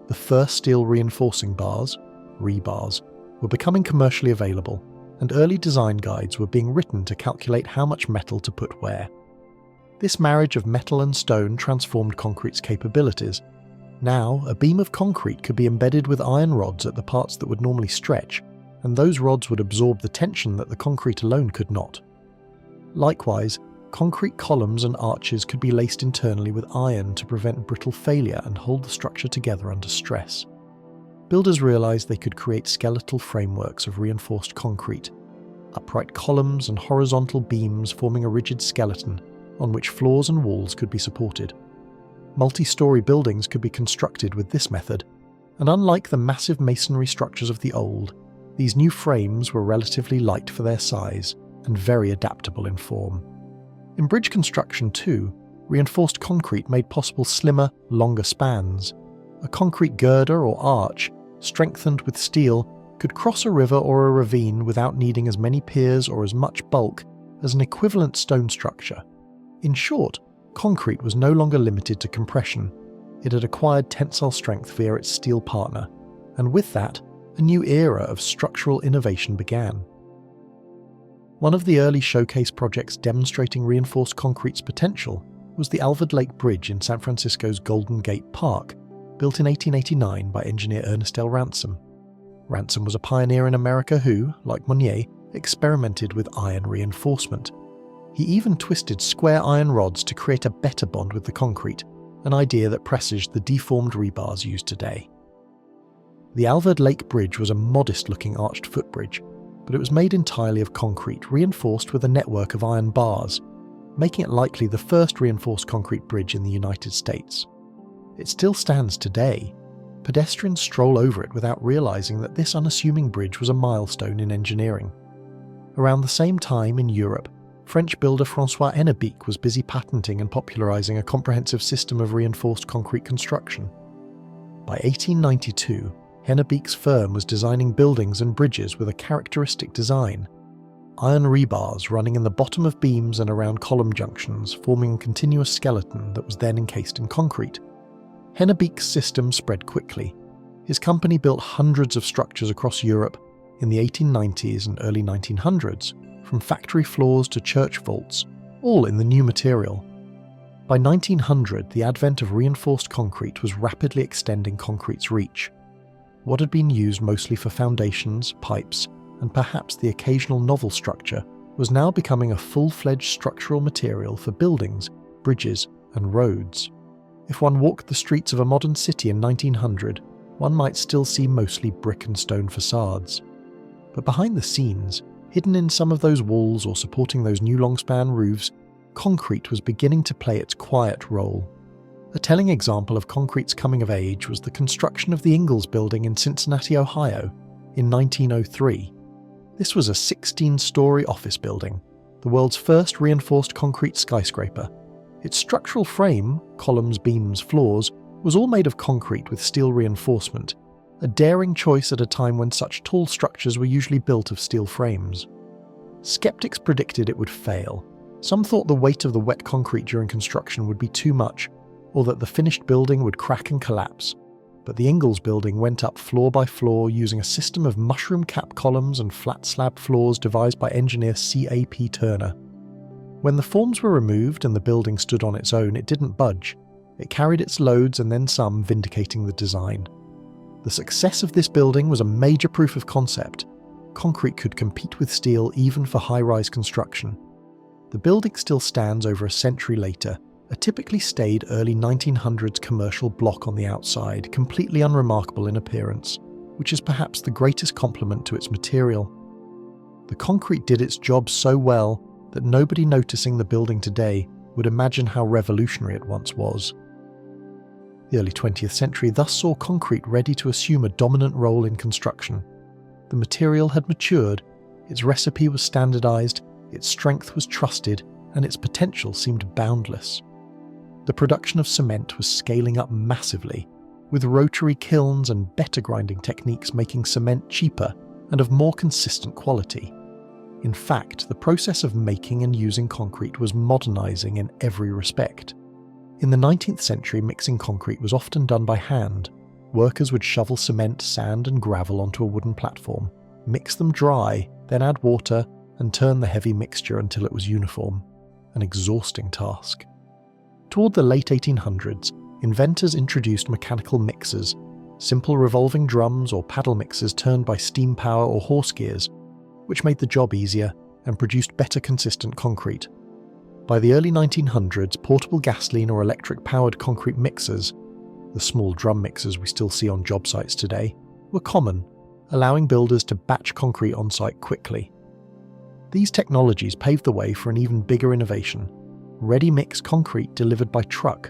The first steel reinforcing bars, rebars, were becoming commercially available, and early design guides were being written to calculate how much metal to put where. This marriage of metal and stone transformed concrete's capabilities. Now, a beam of concrete could be embedded with iron rods at the parts that would normally stretch, and those rods would absorb the tension that the concrete alone could not. Likewise, concrete columns and arches could be laced internally with iron to prevent brittle failure and hold the structure together under stress. Builders realized they could create skeletal frameworks of reinforced concrete, upright columns and horizontal beams forming a rigid skeleton on which floors and walls could be supported. Multi-story buildings could be constructed with this method, and unlike the massive masonry structures of the old, these new frames were relatively light for their size and very adaptable in form. In bridge construction too, reinforced concrete made possible slimmer, longer spans. A concrete girder or arch, strengthened with steel, could cross a river or a ravine without needing as many piers or as much bulk as an equivalent stone structure. In short, concrete was no longer limited to compression. It had acquired tensile strength via its steel partner, and with that, a new era of structural innovation began. One of the early showcase projects demonstrating reinforced concrete's potential was the Alvord Lake Bridge in San Francisco's Golden Gate Park, built in 1889 by engineer Ernest L. Ransom. Ransom was a pioneer in America who, like Monnier, experimented with iron reinforcement. He even twisted square iron rods to create a better bond with the concrete, an idea that presaged the deformed rebars used today. The Alvord Lake Bridge was a modest-looking arched footbridge, but it was made entirely of concrete, reinforced with a network of iron bars, making it likely the first reinforced concrete bridge in the United States. It still stands today. Pedestrians stroll over it without realizing that this unassuming bridge was a milestone in engineering. Around the same time in Europe, French builder François Hennebique was busy patenting and popularizing a comprehensive system of reinforced concrete construction. By 1892, Hennebique's firm was designing buildings and bridges with a characteristic design. Iron rebars running in the bottom of beams and around column junctions, forming a continuous skeleton that was then encased in concrete. Hennebique's system spread quickly. His company built hundreds of structures across Europe in the 1890s and early 1900s, from factory floors to church vaults, all in the new material. By 1900, the advent of reinforced concrete was rapidly extending concrete's reach. What had been used mostly for foundations, pipes, and perhaps the occasional novel structure was now becoming a full-fledged structural material for buildings, bridges, and roads. If one walked the streets of a modern city in 1900, one might still see mostly brick and stone facades. But behind the scenes, hidden in some of those walls or supporting those new long-span roofs, concrete was beginning to play its quiet role. A telling example of concrete's coming of age was the construction of the Ingalls Building in Cincinnati, Ohio, in 1903. This was a 16-story office building, the world's first reinforced concrete skyscraper. Its structural frame, columns, beams, floors, was all made of concrete with steel reinforcement, a daring choice at a time when such tall structures were usually built of steel frames. Skeptics predicted it would fail. Some thought the weight of the wet concrete during construction would be too much, or that the finished building would crack and collapse. But the Ingalls building went up floor by floor using a system of mushroom cap columns and flat slab floors devised by engineer C.A.P. Turner. When the forms were removed and the building stood on its own, it didn't budge. It carried its loads and then some, vindicating the design. The success of this building was a major proof of concept. Concrete could compete with steel even for high-rise construction. The building still stands over a century later, a typically staid early 1900s commercial block on the outside, completely unremarkable in appearance, which is perhaps the greatest compliment to its material. The concrete did its job so well that nobody noticing the building today would imagine how revolutionary it once was. The early 20th century thus saw concrete ready to assume a dominant role in construction. The material had matured, its recipe was standardized, its strength was trusted, and its potential seemed boundless. The production of cement was scaling up massively, with rotary kilns and better grinding techniques making cement cheaper and of more consistent quality. In fact, the process of making and using concrete was modernizing in every respect. In the 19th century, mixing concrete was often done by hand. Workers would shovel cement, sand and gravel onto a wooden platform, mix them dry, then add water and turn the heavy mixture until it was uniform. An exhausting task. Toward the late 1800s, inventors introduced mechanical mixers, simple revolving drums or paddle mixers turned by steam power or horse gears, which made the job easier and produced better consistent concrete. By the early 1900s, portable gasoline or electric-powered concrete mixers, the small drum mixers we still see on job sites today, were common, allowing builders to batch concrete on site quickly. These technologies paved the way for an even bigger innovation: ready-mix concrete delivered by truck.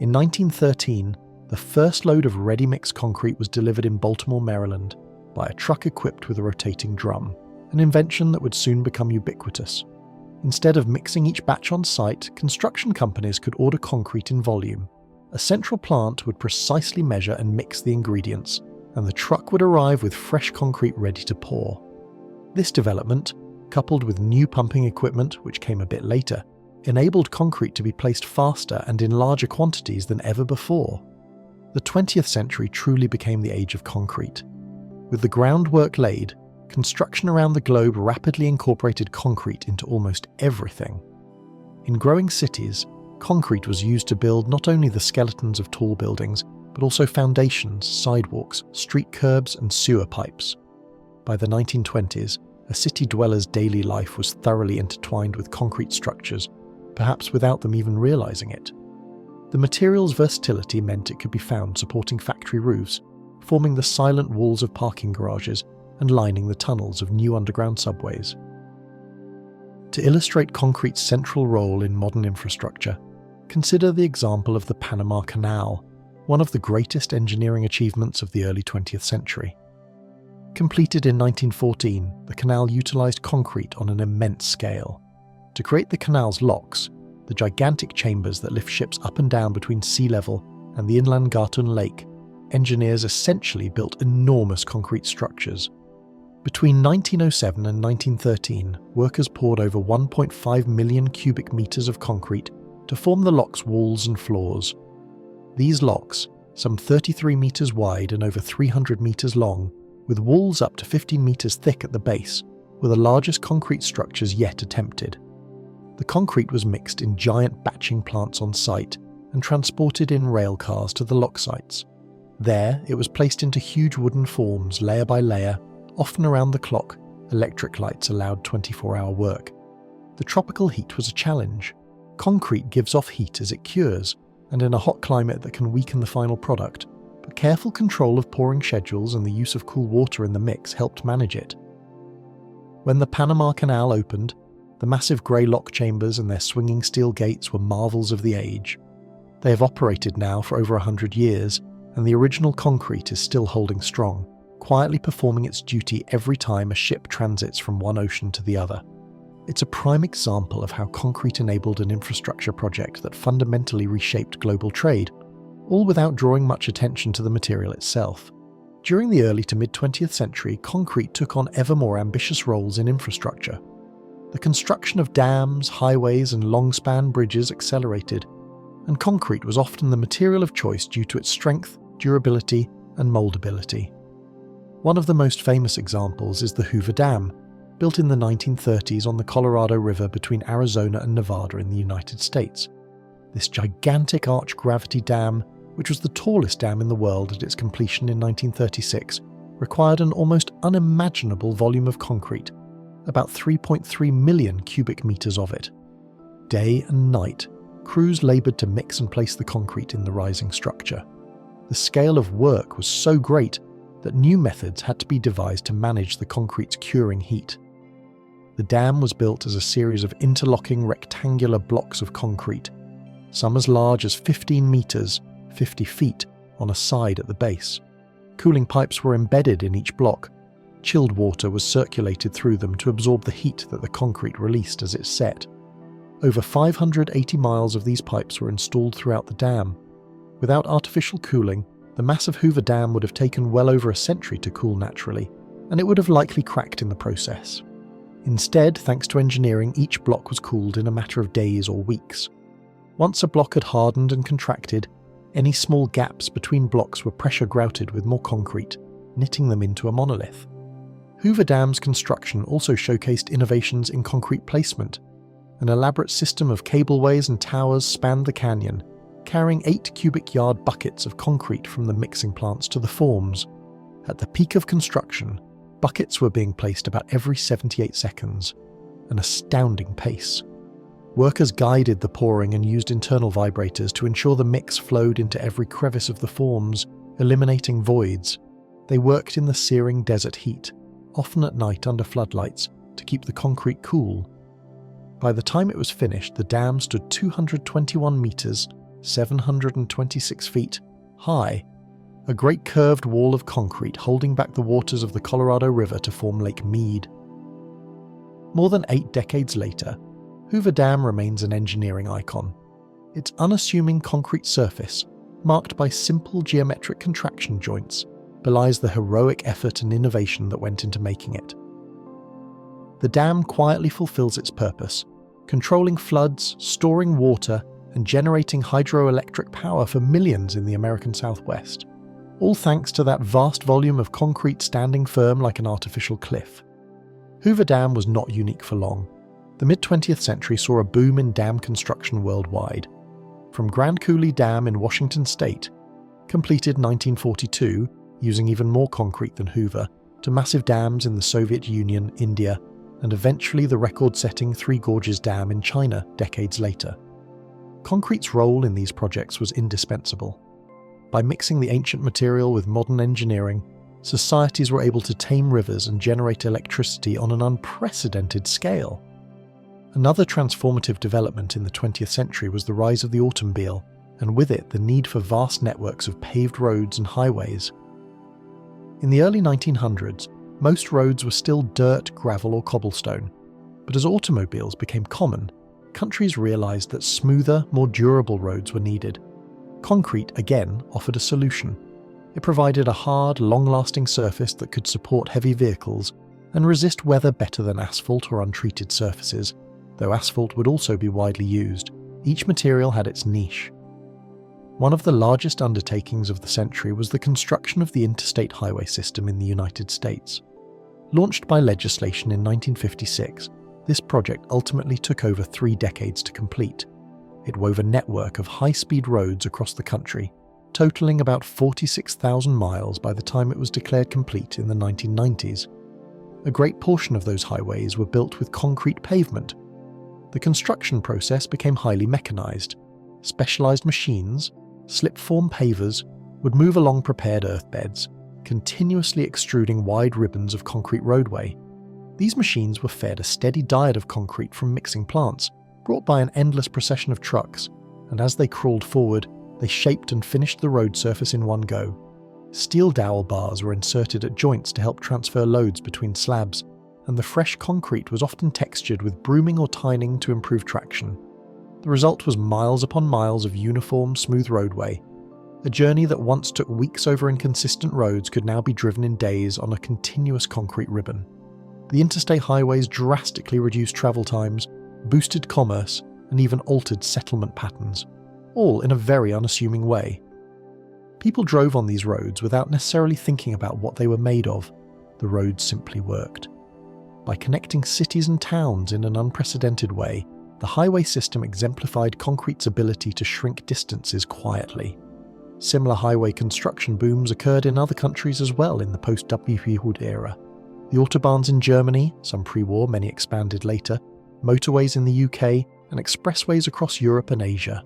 In 1913, the first load of ready-mix concrete was delivered in Baltimore, Maryland, by a truck equipped with a rotating drum, an invention that would soon become ubiquitous. Instead of mixing each batch on site, construction companies could order concrete in volume. A central plant would precisely measure and mix the ingredients, and the truck would arrive with fresh concrete ready to pour. This development, coupled with new pumping equipment, which came a bit later, enabled concrete to be placed faster and in larger quantities than ever before. The 20th century truly became the age of concrete. With the groundwork laid, construction around the globe rapidly incorporated concrete into almost everything. In growing cities, concrete was used to build not only the skeletons of tall buildings, but also foundations, sidewalks, street curbs, and sewer pipes. By the 1920s, a city dweller's daily life was thoroughly intertwined with concrete structures, perhaps without them even realizing it. The material's versatility meant it could be found supporting factory roofs, forming the silent walls of parking garages, and lining the tunnels of new underground subways. To illustrate concrete's central role in modern infrastructure, consider the example of the Panama Canal, one of the greatest engineering achievements of the early 20th century. Completed in 1914, the canal utilized concrete on an immense scale. To create the canal's locks, the gigantic chambers that lift ships up and down between sea level and the inland Gatun Lake, engineers essentially built enormous concrete structures. Between 1907 and 1913, workers poured over 1.5 million cubic meters of concrete to form the lock's walls and floors. These locks, some 33 meters wide and over 300 meters long, with walls up to 15 meters thick at the base, were the largest concrete structures yet attempted. The concrete was mixed in giant batching plants on site and transported in rail cars to the lock sites. There, it was placed into huge wooden forms layer by layer. Often around the clock, electric lights allowed 24-hour work. The tropical heat was a challenge. Concrete gives off heat as it cures, and in a hot climate that can weaken the final product, but careful control of pouring schedules and the use of cool water in the mix helped manage it. When the Panama Canal opened, the massive grey lock chambers and their swinging steel gates were marvels of the age. They have operated now for over 100 years, and the original concrete is still holding strong, quietly performing its duty every time a ship transits from one ocean to the other. It's a prime example of how concrete enabled an infrastructure project that fundamentally reshaped global trade. all without drawing much attention to the material itself. During the early to mid-20th century, concrete took on ever more ambitious roles in infrastructure. The construction of dams, highways, and long-span bridges accelerated, and concrete was often the material of choice due to its strength, durability, and moldability. One of the most famous examples is the Hoover Dam, built in the 1930s on the Colorado River between Arizona and Nevada in the United States. This gigantic arch-gravity dam, which was the tallest dam in the world at its completion in 1936, required an almost unimaginable volume of concrete, about 3.3 million cubic meters of it. Day and night, crews laboured to mix and place the concrete in the rising structure. The scale of work was so great that new methods had to be devised to manage the concrete's curing heat. The dam was built as a series of interlocking rectangular blocks of concrete, some as large as 15 meters, 50 feet, on a side at the base. Cooling pipes were embedded in each block. Chilled water was circulated through them to absorb the heat that the concrete released as it set. Over 580 miles of these pipes were installed throughout the dam. Without artificial cooling, the massive Hoover Dam would have taken well over a century to cool naturally, and it would have likely cracked in the process. Instead, thanks to engineering, each block was cooled in a matter of days or weeks. Once a block had hardened and contracted, any small gaps between blocks were pressure grouted with more concrete, knitting them into a monolith. Hoover Dam's construction also showcased innovations in concrete placement. An elaborate system of cableways and towers spanned the canyon, carrying 8 cubic yard buckets of concrete from the mixing plants to the forms. At the peak of construction, buckets were being placed about every 78 seconds, an astounding pace. Workers guided the pouring and used internal vibrators to ensure the mix flowed into every crevice of the forms, eliminating voids. They worked in the searing desert heat, often at night under floodlights, to keep the concrete cool. By the time it was finished, the dam stood 221 meters, 726 feet, high, a great curved wall of concrete holding back the waters of the Colorado River to form Lake Mead. More than 8 decades later, Hoover Dam remains an engineering icon. Its unassuming concrete surface, marked by simple geometric contraction joints, belies the heroic effort and innovation that went into making it. The dam quietly fulfills its purpose, controlling floods, storing water, and generating hydroelectric power for millions in the American Southwest, all thanks to that vast volume of concrete standing firm like an artificial cliff. Hoover Dam was not unique for long. The mid-20th century saw a boom in dam construction worldwide. From Grand Coulee Dam in Washington state, completed 1942, using even more concrete than Hoover, to massive dams in the Soviet Union, India, and eventually the record-setting Three Gorges Dam in China decades later. Concrete's role in these projects was indispensable. By mixing the ancient material with modern engineering, societies were able to tame rivers and generate electricity on an unprecedented scale. Another transformative development in the 20th century was the rise of the automobile, and with it the need for vast networks of paved roads and highways. In the early 1900s, most roads were still dirt, gravel or cobblestone, but as automobiles became common, countries realized that smoother, more durable roads were needed. Concrete, again, offered a solution. It provided a hard, long-lasting surface that could support heavy vehicles and resist weather better than asphalt or untreated surfaces, though asphalt would also be widely used. Each material had its niche. One of the largest undertakings of the century was the construction of the interstate highway system in the United States. Launched by legislation in 1956, this project ultimately took over 3 decades to complete. It wove a network of high-speed roads across the country, totaling about 46,000 miles by the time it was declared complete in the 1990s. A great portion of those highways were built with concrete pavement. The construction process became highly mechanized. Specialized machines, slip-form pavers, would move along prepared earth beds, continuously extruding wide ribbons of concrete roadway. These machines were fed a steady diet of concrete from mixing plants, brought by an endless procession of trucks, and as they crawled forward, they shaped and finished the road surface in one go. Steel dowel bars were inserted at joints to help transfer loads between slabs, and the fresh concrete was often textured with brooming or tining to improve traction. The result was miles upon miles of uniform, smooth roadway. A journey that once took weeks over inconsistent roads could now be driven in days on a continuous concrete ribbon. The interstate highways drastically reduced travel times, boosted commerce, and even altered settlement patterns, all in a very unassuming way. People drove on these roads without necessarily thinking about what they were made of. The roads simply worked. By connecting cities and towns in an unprecedented way, the highway system exemplified concrete's ability to shrink distances quietly. Similar highway construction booms occurred in other countries as well in the post-W.P. Hood era. The autobahns in Germany, some pre-war, many expanded later, motorways in the UK, and expressways across Europe and Asia.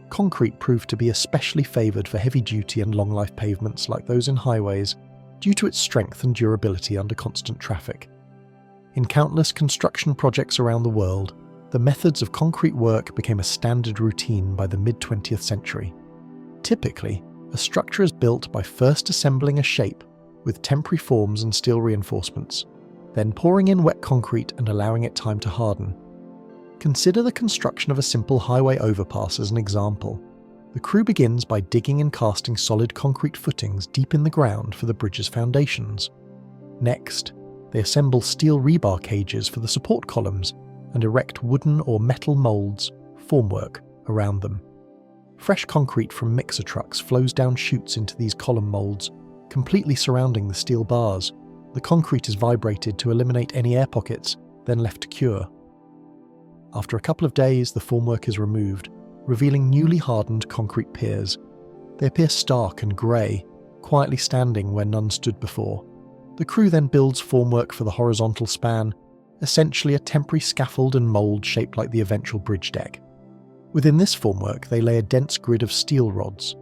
Concrete proved to be especially favoured for heavy-duty and long-life pavements like those in highways due to its strength and durability under constant traffic. In countless construction projects around the world, the methods of concrete work became a standard routine by the mid-20th century. Typically, a structure is built by first assembling a shape with temporary forms and steel reinforcements, then pouring in wet concrete and allowing it time to harden. Consider the construction of a simple highway overpass as an example. The crew begins by digging and casting solid concrete footings deep in the ground for the bridge's foundations. Next, they assemble steel rebar cages for the support columns and erect wooden or metal moulds, formwork, around them. Fresh concrete from mixer trucks flows down chutes into these column moulds, completely surrounding the steel bars. The concrete is vibrated to eliminate any air pockets, then left to cure. After a couple of days, the formwork is removed, revealing newly hardened concrete piers. They appear stark and grey, quietly standing where none stood before. The crew then builds formwork for the horizontal span, essentially a temporary scaffold and mould shaped like the eventual bridge deck. Within this formwork, they lay a dense grid of steel rods.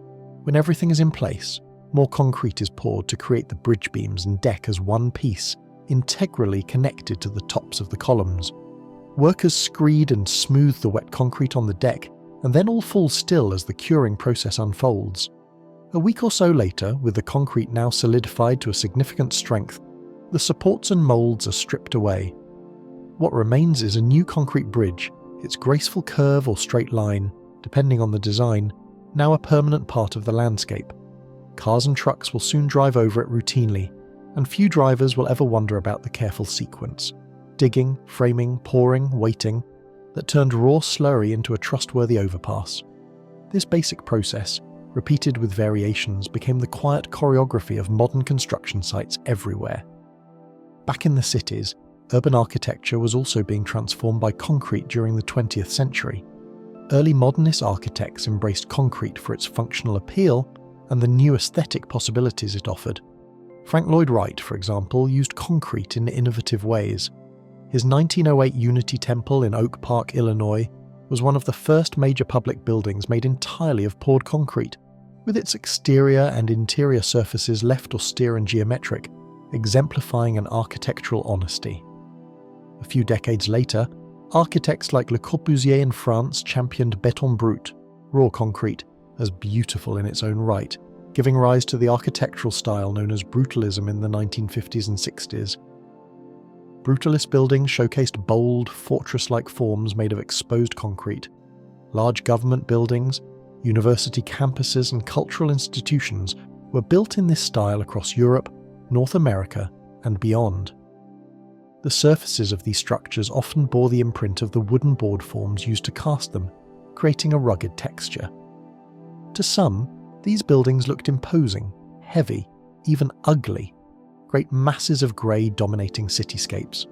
When everything is in place, more concrete is poured to create the bridge beams and deck as one piece, integrally connected to the tops of the columns. Workers screed and smooth the wet concrete on the deck, and then all falls still as the curing process unfolds. A week or so later, with the concrete now solidified to a significant strength, the supports and moulds are stripped away. What remains is a new concrete bridge, its graceful curve or straight line, depending on the design, now a permanent part of the landscape. Cars and trucks will soon drive over it routinely, and few drivers will ever wonder about the careful sequence. Digging, framing, pouring, waiting, that turned raw slurry into a trustworthy overpass. This basic process, repeated with variations, became the quiet choreography of modern construction sites everywhere. Back in the cities, urban architecture was also being transformed by concrete during the 20th century. Early modernist architects embraced concrete for its functional appeal and the new aesthetic possibilities it offered. Frank Lloyd Wright, for example, used concrete in innovative ways. His 1908 Unity Temple in Oak Park, Illinois, was one of the first major public buildings made entirely of poured concrete, with its exterior and interior surfaces left austere and geometric, exemplifying an architectural honesty. A few decades later, architects like Le Corbusier in France championed béton brut, raw concrete, as beautiful in its own right, giving rise to the architectural style known as Brutalism in the 1950s and 60s. Brutalist buildings showcased bold, fortress-like forms made of exposed concrete. Large government buildings, university campuses and cultural institutions were built in this style across Europe, North America, and beyond. The surfaces of these structures often bore the imprint of the wooden board forms used to cast them, creating a rugged texture. To some, these buildings looked imposing, heavy, even ugly, great masses of grey dominating cityscapes.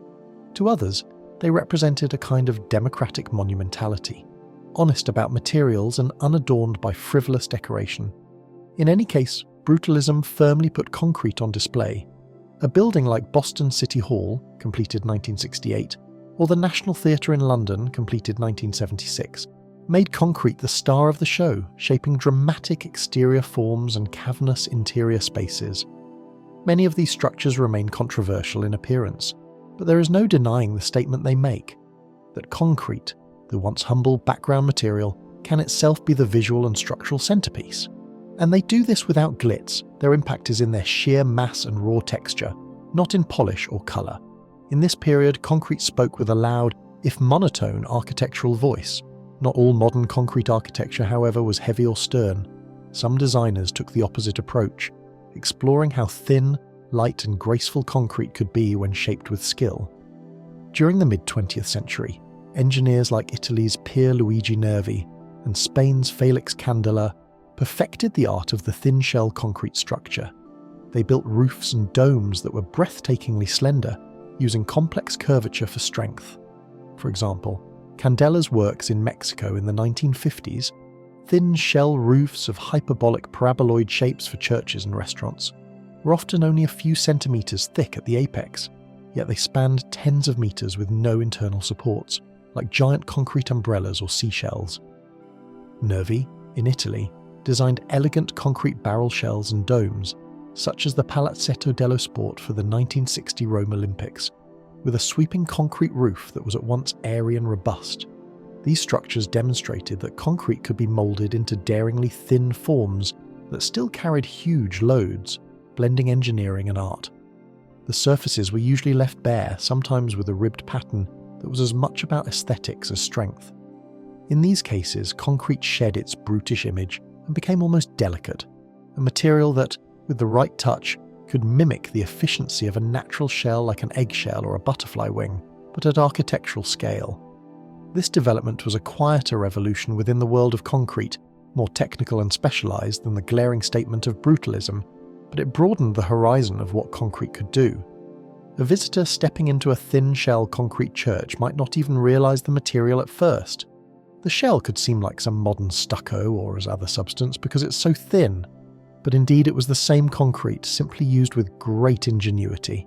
To others, they represented a kind of democratic monumentality, honest about materials and unadorned by frivolous decoration. In any case, Brutalism firmly put concrete on display. A building like Boston City Hall, completed 1968, or the National Theatre in London, completed 1976, made concrete the star of the show, shaping dramatic exterior forms and cavernous interior spaces. Many of these structures remain controversial in appearance, but there is no denying the statement they make, that concrete, the once humble background material, can itself be the visual and structural centerpiece. And they do this without glitz. Their impact is in their sheer mass and raw texture, not in polish or colour. In this period, concrete spoke with a loud, if monotone, architectural voice. Not all modern concrete architecture, however, was heavy or stern. some designers took the opposite approach, exploring how thin, light and graceful concrete could be when shaped with skill. During the mid-20th century, engineers like Italy's Pier Luigi Nervi and Spain's Felix Candela perfected the art of the thin shell concrete structure. They built roofs and domes that were breathtakingly slender, using complex curvature for strength. For example, Candela's works in Mexico in the 1950s, thin shell roofs of hyperbolic paraboloid shapes for churches and restaurants, were often only a few centimetres thick at the apex, yet they spanned tens of metres with no internal supports, like giant concrete umbrellas or seashells. Nervi, in Italy, designed elegant concrete barrel shells and domes, such as the Palazzetto dello Sport for the 1960 Rome Olympics, with a sweeping concrete roof that was at once airy and robust. These structures demonstrated that concrete could be moulded into daringly thin forms that still carried huge loads, blending engineering and art. The surfaces were usually left bare, sometimes with a ribbed pattern that was as much about aesthetics as strength. In these cases, concrete shed its brutish image and became almost delicate, a material that, with the right touch, could mimic the efficiency of a natural shell like an eggshell or a butterfly wing, but at architectural scale. This development was a quieter revolution within the world of concrete, more technical and specialised than the glaring statement of brutalism, but it broadened the horizon of what concrete could do. A visitor stepping into a thin shell concrete church might not even realise the material at first. The shell could seem like some modern stucco or as other substance because it's so thin, but indeed it was the same concrete, simply used with great ingenuity.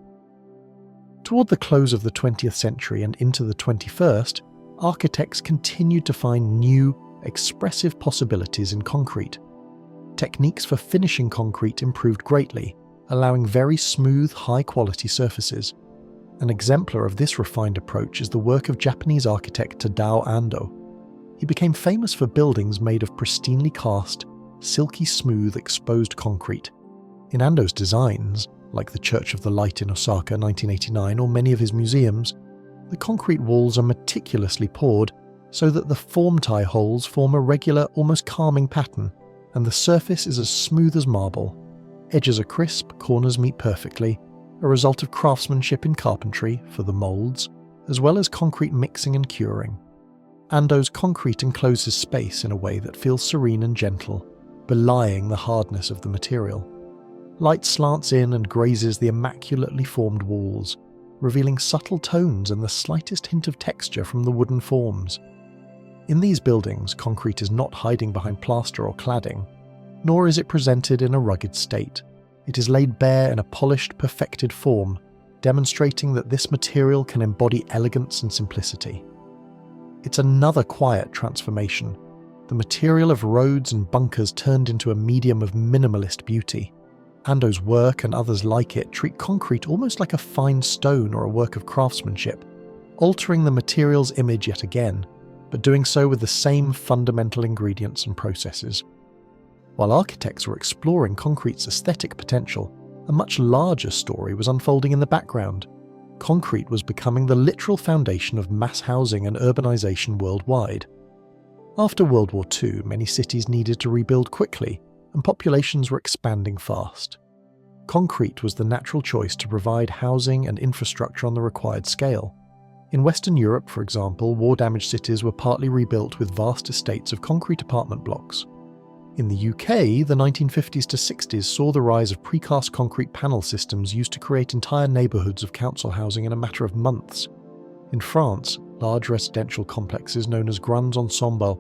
Toward the close of the 20th century and into the 21st, architects continued to find new, expressive possibilities in concrete. Techniques for finishing concrete improved greatly, allowing very smooth, high-quality surfaces. An exemplar of this refined approach is the work of Japanese architect Tadao Ando. He became famous for buildings made of pristinely cast, silky smooth exposed concrete. In Ando's designs, like the Church of the Light in Osaka 1989 or many of his museums, the concrete walls are meticulously poured so that the form tie holes form a regular, almost calming pattern, and the surface is as smooth as marble. Edges are crisp, corners meet perfectly, a result of craftsmanship in carpentry for the moulds, as well as concrete mixing and curing. Ando's concrete encloses space in a way that feels serene and gentle, belying the hardness of the material. Light slants in and grazes the immaculately formed walls, revealing subtle tones and the slightest hint of texture from the wooden forms. In these buildings, concrete is not hiding behind plaster or cladding, nor is it presented in a rugged state. It is laid bare in a polished, perfected form, demonstrating that this material can embody elegance and simplicity. It's another quiet transformation, the material of roads and bunkers turned into a medium of minimalist beauty. Ando's work and others like it treat concrete almost like a fine stone or a work of craftsmanship, altering the material's image yet again, but doing so with the same fundamental ingredients and processes. While architects were exploring concrete's aesthetic potential, a much larger story was unfolding in the background. Concrete was becoming the literal foundation of mass housing and urbanization worldwide. After World War II, many cities needed to rebuild quickly, and populations were expanding fast. Concrete was the natural choice to provide housing and infrastructure on the required scale. In Western Europe, for example, war-damaged cities were partly rebuilt with vast estates of concrete apartment blocks. In the UK, the 1950s to 60s saw the rise of precast concrete panel systems used to create entire neighbourhoods of council housing in a matter of months. In France, large residential complexes known as grands ensembles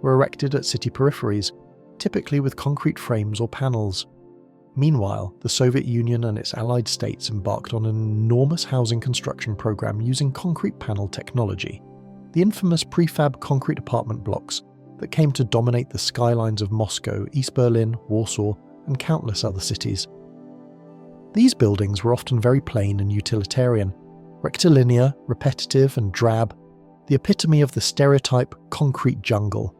were erected at city peripheries, typically with concrete frames or panels. Meanwhile, the Soviet Union and its allied states embarked on an enormous housing construction program using concrete panel technology, the infamous prefab concrete apartment blocks that came to dominate the skylines of Moscow, East Berlin, Warsaw, and countless other cities. These buildings were often very plain and utilitarian, rectilinear, repetitive, and drab, the epitome of the stereotype concrete jungle.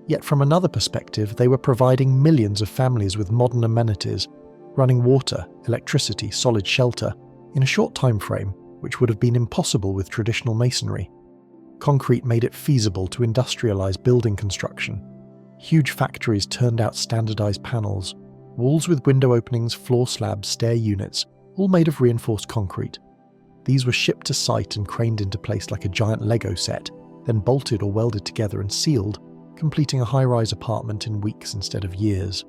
Yet from another perspective, they were providing millions of families with modern amenities, running water, electricity, solid shelter, in a short time frame, which would have been impossible with traditional masonry. Concrete made it feasible to industrialize building construction. Huge factories turned out standardized panels, walls with window openings, floor slabs, stair units, all made of reinforced concrete. These were shipped to site and craned into place like a giant Lego set, then bolted or welded together and sealed, completing a high-rise apartment in weeks instead of years.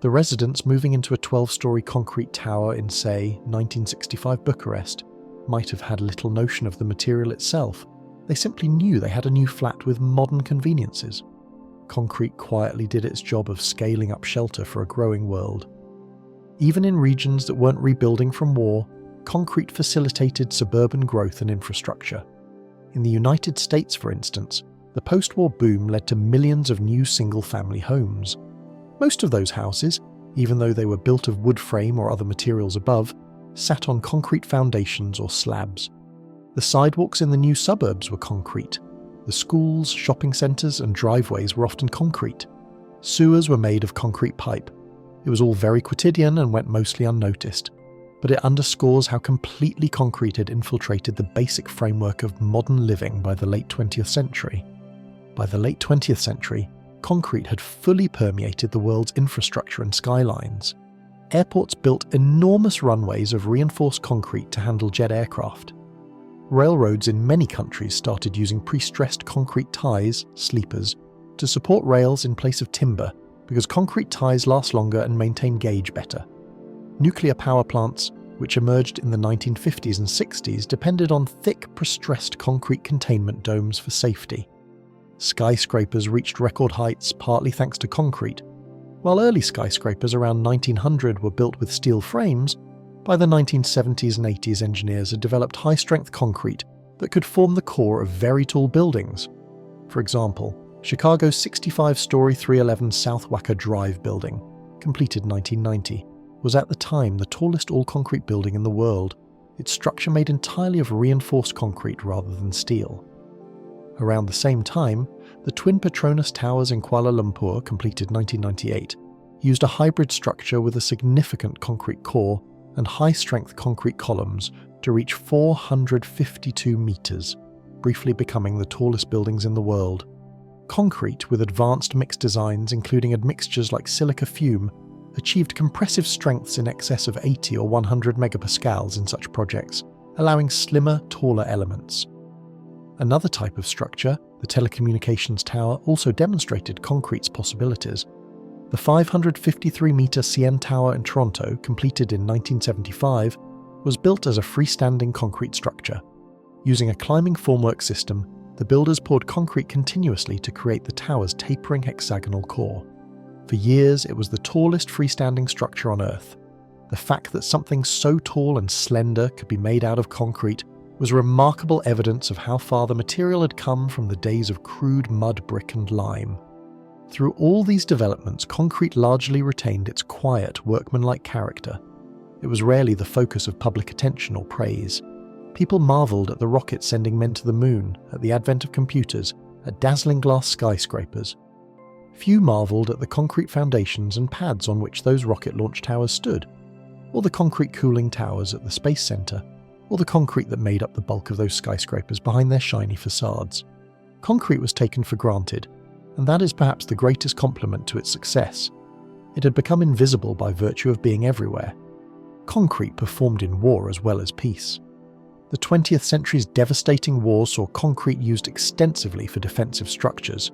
The residents moving into a 12-story concrete tower in, say, 1965 Bucharest might have had little notion of the material itself. They simply knew they had a new flat with modern conveniences. Concrete quietly did its job of scaling up shelter for a growing world. Even in regions that weren't rebuilding from war, concrete facilitated suburban growth and infrastructure. In the United States, for instance, the post-war boom led to millions of new single-family homes. Most of those houses, even though they were built of wood frame or other materials above, sat on concrete foundations or slabs. The sidewalks in the new suburbs were concrete. The schools, shopping centres and driveways were often concrete. Sewers were made of concrete pipe. It was all very quotidian and went mostly unnoticed, but it underscores how completely concrete had infiltrated the basic framework of modern living by the late 20th century. By the late 20th century, concrete had fully permeated the world's infrastructure and skylines. Airports built enormous runways of reinforced concrete to handle jet aircraft. Railroads in many countries started using pre-stressed concrete ties, sleepers, to support rails in place of timber because concrete ties last longer and maintain gauge better. Nuclear power plants, which emerged in the 1950s and 60s, depended on thick, pre-stressed concrete containment domes for safety. Skyscrapers reached record heights partly thanks to concrete. While early skyscrapers around 1900 were built with steel frames, by the 1970s and 80s engineers had developed high-strength concrete that could form the core of very tall buildings. For example, Chicago's 65-story 311 South Wacker Drive building, completed 1990, was at the time the tallest all-concrete building in the world, its structure made entirely of reinforced concrete rather than steel. Around the same time, the twin Petronas Towers in Kuala Lumpur, completed 1998, used a hybrid structure with a significant concrete core and high-strength concrete columns to reach 452 metres, briefly becoming the tallest buildings in the world. Concrete with advanced mixed designs including admixtures like silica fume achieved compressive strengths in excess of 80 or 100 megapascals in such projects, allowing slimmer, taller elements. Another type of structure, the telecommunications tower, also demonstrated concrete's possibilities. The 553-metre CN Tower in Toronto, completed in 1975, was built as a freestanding concrete structure. Using a climbing formwork system, the builders poured concrete continuously to create the tower's tapering hexagonal core. For years, it was the tallest freestanding structure on Earth. The fact that something so tall and slender could be made out of concrete was remarkable evidence of how far the material had come from the days of crude mud, brick and lime. Through all these developments, concrete largely retained its quiet, workmanlike character. It was rarely the focus of public attention or praise. People marvelled at the rockets sending men to the moon, at the advent of computers, at dazzling glass skyscrapers. Few marvelled at the concrete foundations and pads on which those rocket launch towers stood, or the concrete cooling towers at the Space Centre, or the concrete that made up the bulk of those skyscrapers behind their shiny facades. Concrete was taken for granted, and that is perhaps the greatest compliment to its success. It had become invisible by virtue of being everywhere. Concrete performed in war as well as peace. The 20th century's devastating wars saw concrete used extensively for defensive structures.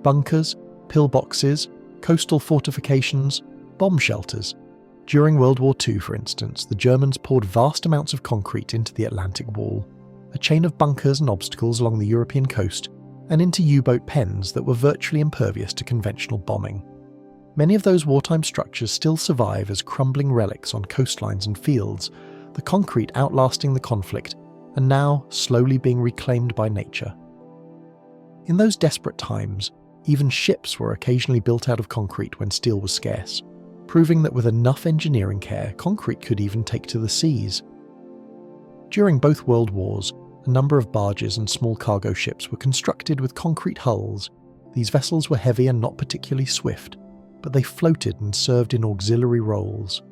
Bunkers, pillboxes, coastal fortifications, bomb shelters. During World War II, for instance, the Germans poured vast amounts of concrete into the Atlantic Wall, a chain of bunkers and obstacles along the European coast, and into U-boat pens that were virtually impervious to conventional bombing. Many of those wartime structures still survive as crumbling relics on coastlines and fields, the concrete outlasting the conflict, and now slowly being reclaimed by nature. In those desperate times, even ships were occasionally built out of concrete when steel was scarce, proving that with enough engineering care, concrete could even take to the seas. During both World Wars, a number of barges and small cargo ships were constructed with concrete hulls. These vessels were heavy and not particularly swift, but they floated and served in auxiliary roles.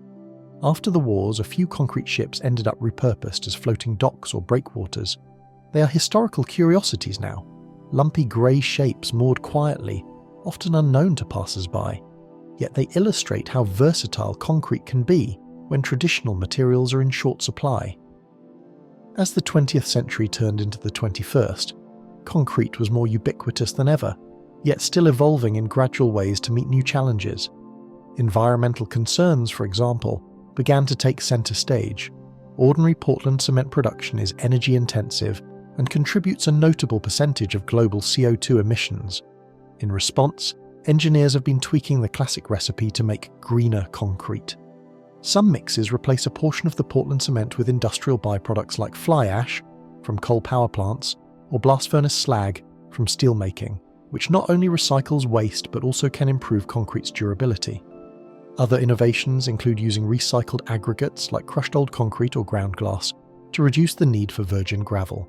After the wars, a few concrete ships ended up repurposed as floating docks or breakwaters. They are historical curiosities now, lumpy grey shapes moored quietly, often unknown to passers-by, yet they illustrate how versatile concrete can be when traditional materials are in short supply. As the 20th century turned into the 21st, concrete was more ubiquitous than ever, yet still evolving in gradual ways to meet new challenges. Environmental concerns, for example, began to take centre stage. Ordinary Portland cement production is energy intensive and contributes a notable percentage of global CO2 emissions. In response, engineers have been tweaking the classic recipe to make greener concrete. Some mixes replace a portion of the Portland cement with industrial byproducts like fly ash from coal power plants or blast furnace slag from steelmaking, which not only recycles waste but also can improve concrete's durability. Other innovations include using recycled aggregates like crushed old concrete or ground glass to reduce the need for virgin gravel.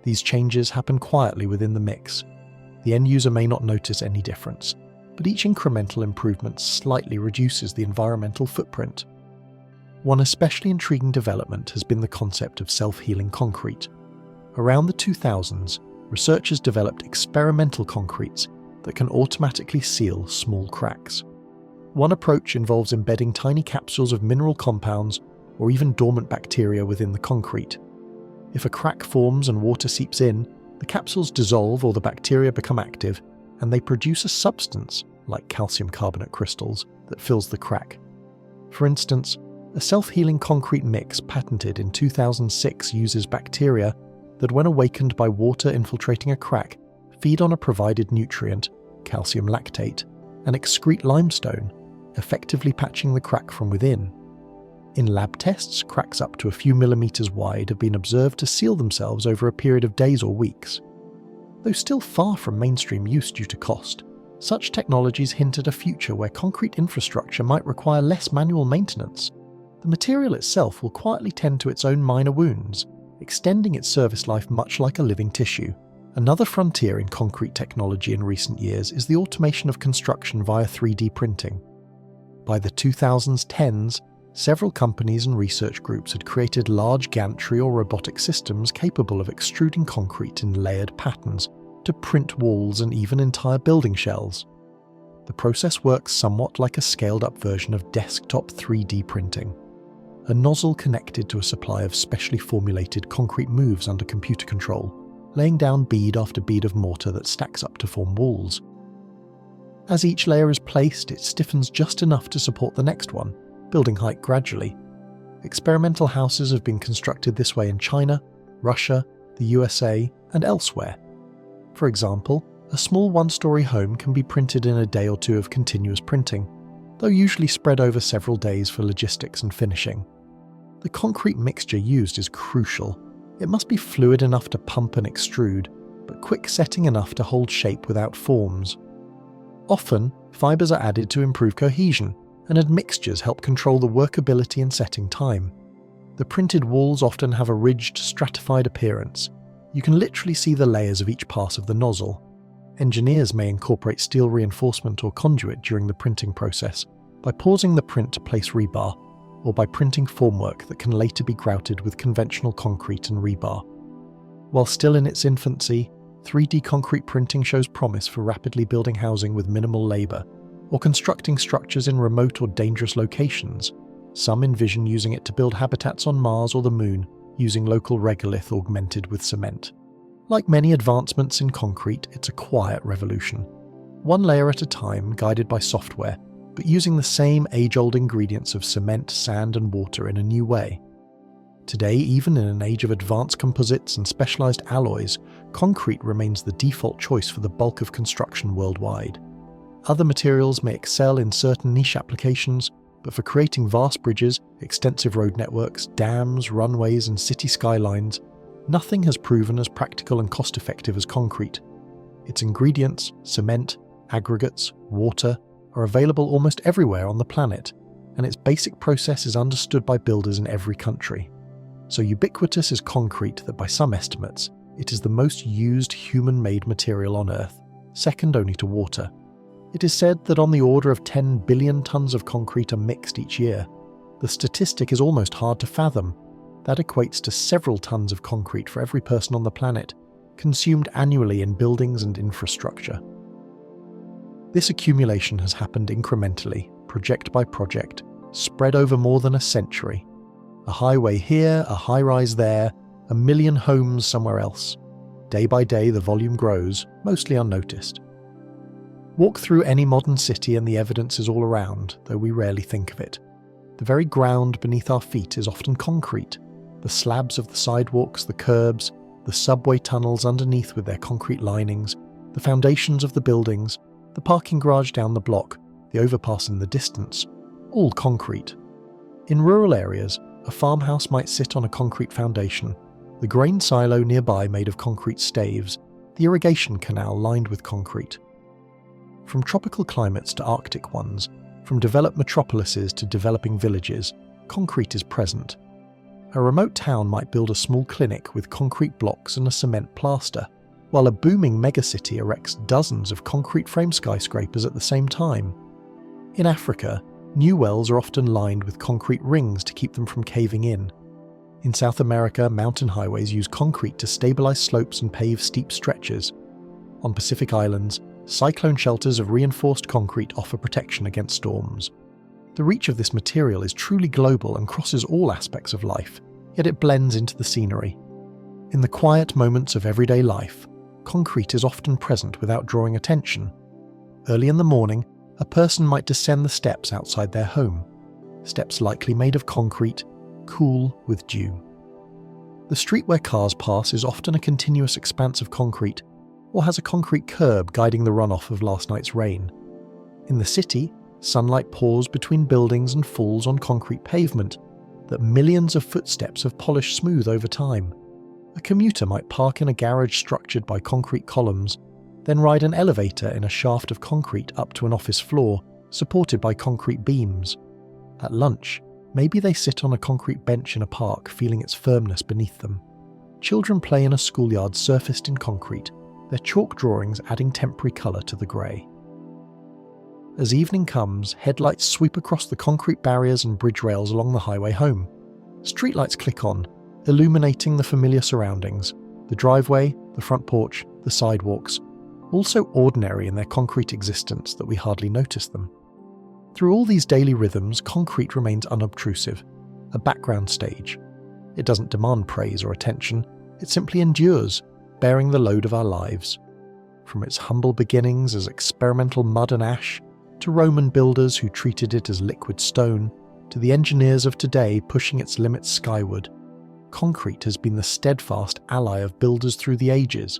These changes happen quietly within the mix. The end user may not notice any difference, but each incremental improvement slightly reduces the environmental footprint. One especially intriguing development has been the concept of self-healing concrete. Around the 2000s, researchers developed experimental concretes that can automatically seal small cracks. One approach involves embedding tiny capsules of mineral compounds or even dormant bacteria within the concrete. If a crack forms and water seeps in, the capsules dissolve or the bacteria become active, and they produce a substance, like calcium carbonate crystals, that fills the crack. For instance, a self-healing concrete mix patented in 2006 uses bacteria that, when awakened by water infiltrating a crack, feed on a provided nutrient, calcium lactate, and excrete limestone, effectively patching the crack from within. In lab tests, cracks up to a few millimeters wide have been observed to seal themselves over a period of days or weeks. Though still far from mainstream use due to cost, such technologies hint at a future where concrete infrastructure might require less manual maintenance. The material itself will quietly tend to its own minor wounds, extending its service life much like a living tissue. Another frontier in concrete technology in recent years is the automation of construction via 3D printing. By the 2010s, several companies and research groups had created large gantry or robotic systems capable of extruding concrete in layered patterns to print walls and even entire building shells. The process works somewhat like a scaled-up version of desktop 3D printing. A nozzle connected to a supply of specially formulated concrete moves under computer control, laying down bead after bead of mortar that stacks up to form walls. As each layer is placed, it stiffens just enough to support the next one, building height gradually. Experimental houses have been constructed this way in China, Russia, the USA, and elsewhere. For example, a small one-story home can be printed in a day or two of continuous printing, though usually spread over several days for logistics and finishing. The concrete mixture used is crucial. It must be fluid enough to pump and extrude, but quick-setting enough to hold shape without forms. Often, fibres are added to improve cohesion, and admixtures help control the workability and setting time. The printed walls often have a ridged, stratified appearance. You can literally see the layers of each pass of the nozzle. Engineers may incorporate steel reinforcement or conduit during the printing process by pausing the print to place rebar, or by printing formwork that can later be grouted with conventional concrete and rebar. While still in its infancy, 3D concrete printing shows promise for rapidly building housing with minimal labour, or constructing structures in remote or dangerous locations. Some envision using it to build habitats on Mars or the Moon, using local regolith augmented with cement. Like many advancements in concrete, it's a quiet revolution. One layer at a time, guided by software, but using the same age-old ingredients of cement, sand, and water in a new way. Today, even in an age of advanced composites and specialized alloys, concrete remains the default choice for the bulk of construction worldwide. Other materials may excel in certain niche applications, but for creating vast bridges, extensive road networks, dams, runways, and city skylines, nothing has proven as practical and cost-effective as concrete. Its ingredients, cement, aggregates, water, are available almost everywhere on the planet, and its basic process is understood by builders in every country. So ubiquitous is concrete that by some estimates, it is the most used human-made material on Earth, second only to water. It is said that on the order of 10 billion tons of concrete are mixed each year. The statistic is almost hard to fathom. That equates to several tons of concrete for every person on the planet, consumed annually in buildings and infrastructure. This accumulation has happened incrementally, project by project, spread over more than a century. A highway here, a high-rise there, a million homes somewhere else. Day by day the volume grows, mostly unnoticed. Walk through any modern city and the evidence is all around, though we rarely think of it. The very ground beneath our feet is often concrete. The slabs of the sidewalks, the curbs, the subway tunnels underneath with their concrete linings, the foundations of the buildings, the parking garage down the block, the overpass in the distance, all concrete. In rural areas, a farmhouse might sit on a concrete foundation, the grain silo nearby made of concrete staves, the irrigation canal lined with concrete. From tropical climates to Arctic ones, from developed metropolises to developing villages, concrete is present. A remote town might build a small clinic with concrete blocks and a cement plaster, while a booming megacity erects dozens of concrete frame skyscrapers at the same time. In Africa, new wells are often lined with concrete rings to keep them from caving in. In South America, mountain highways use concrete to stabilize slopes and pave steep stretches. On Pacific Islands, cyclone shelters of reinforced concrete offer protection against storms. The reach of this material is truly global and crosses all aspects of life, yet it blends into the scenery. In the quiet moments of everyday life, concrete is often present without drawing attention. Early in the morning, a person might descend the steps outside their home, steps likely made of concrete, cool with dew. The street where cars pass is often a continuous expanse of concrete, or has a concrete curb guiding the runoff of last night's rain. In the city, sunlight pours between buildings and falls on concrete pavement that millions of footsteps have polished smooth over time. A commuter might park in a garage structured by concrete columns, then ride an elevator in a shaft of concrete up to an office floor, supported by concrete beams. At lunch, maybe they sit on a concrete bench in a park, feeling its firmness beneath them. Children play in a schoolyard surfaced in concrete, their chalk drawings adding temporary colour to the grey. As evening comes, headlights sweep across the concrete barriers and bridge rails along the highway home. Streetlights click on, illuminating the familiar surroundings, the driveway, the front porch, the sidewalks, all so ordinary in their concrete existence that we hardly notice them. Through all these daily rhythms, concrete remains unobtrusive, a background stage. It doesn't demand praise or attention, it simply endures, bearing the load of our lives. From its humble beginnings as experimental mud and ash, to Roman builders who treated it as liquid stone, to the engineers of today pushing its limits skyward, concrete has been the steadfast ally of builders through the ages.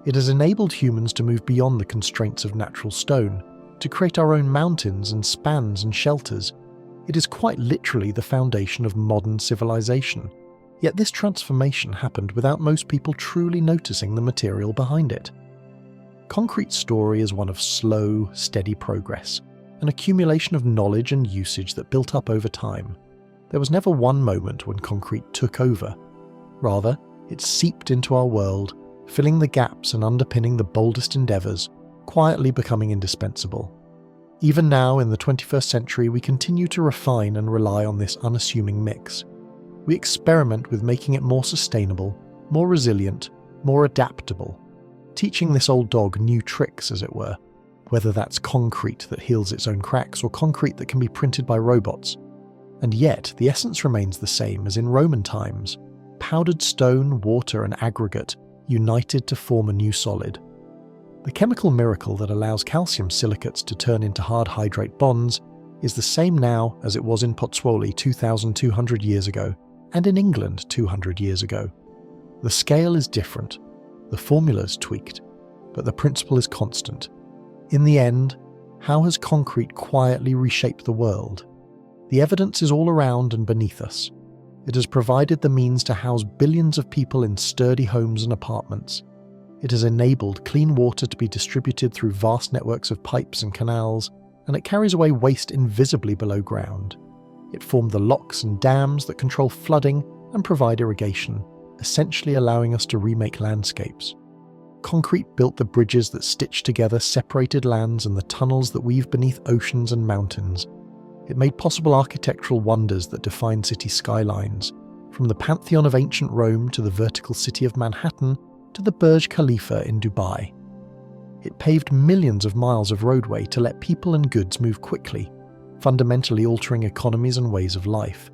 It has enabled humans to move beyond the constraints of natural stone, to create our own mountains and spans and shelters. It is quite literally the foundation of modern civilization. Yet this transformation happened without most people truly noticing the material behind it. Concrete's story is one of slow, steady progress, an accumulation of knowledge and usage that built up over time. There was never one moment when concrete took over. Rather, it seeped into our world, filling the gaps and underpinning the boldest endeavours, quietly becoming indispensable. Even now, in the 21st century, we continue to refine and rely on this unassuming mix. We experiment with making it more sustainable, more resilient, more adaptable, teaching this old dog new tricks, as it were, whether that's concrete that heals its own cracks or concrete that can be printed by robots. And yet, the essence remains the same as in Roman times. Powdered stone, water and aggregate united to form a new solid. The chemical miracle that allows calcium silicates to turn into hard hydrate bonds is the same now as it was in Pozzuoli 2,200 years ago, and in England 200 years ago. The scale is different, the formula's tweaked, but the principle is constant. In the end, how has concrete quietly reshaped the world? The evidence is all around and beneath us. It has provided the means to house billions of people in sturdy homes and apartments. It has enabled clean water to be distributed through vast networks of pipes and canals, and it carries away waste invisibly below ground. It formed the locks and dams that control flooding and provide irrigation, essentially allowing us to remake landscapes. Concrete built the bridges that stitch together separated lands and the tunnels that weave beneath oceans and mountains. It made possible architectural wonders that define city skylines, from the Pantheon of ancient Rome to the vertical city of Manhattan to the Burj Khalifa in Dubai. It paved millions of miles of roadway to let people and goods move quickly, fundamentally altering economies and ways of life.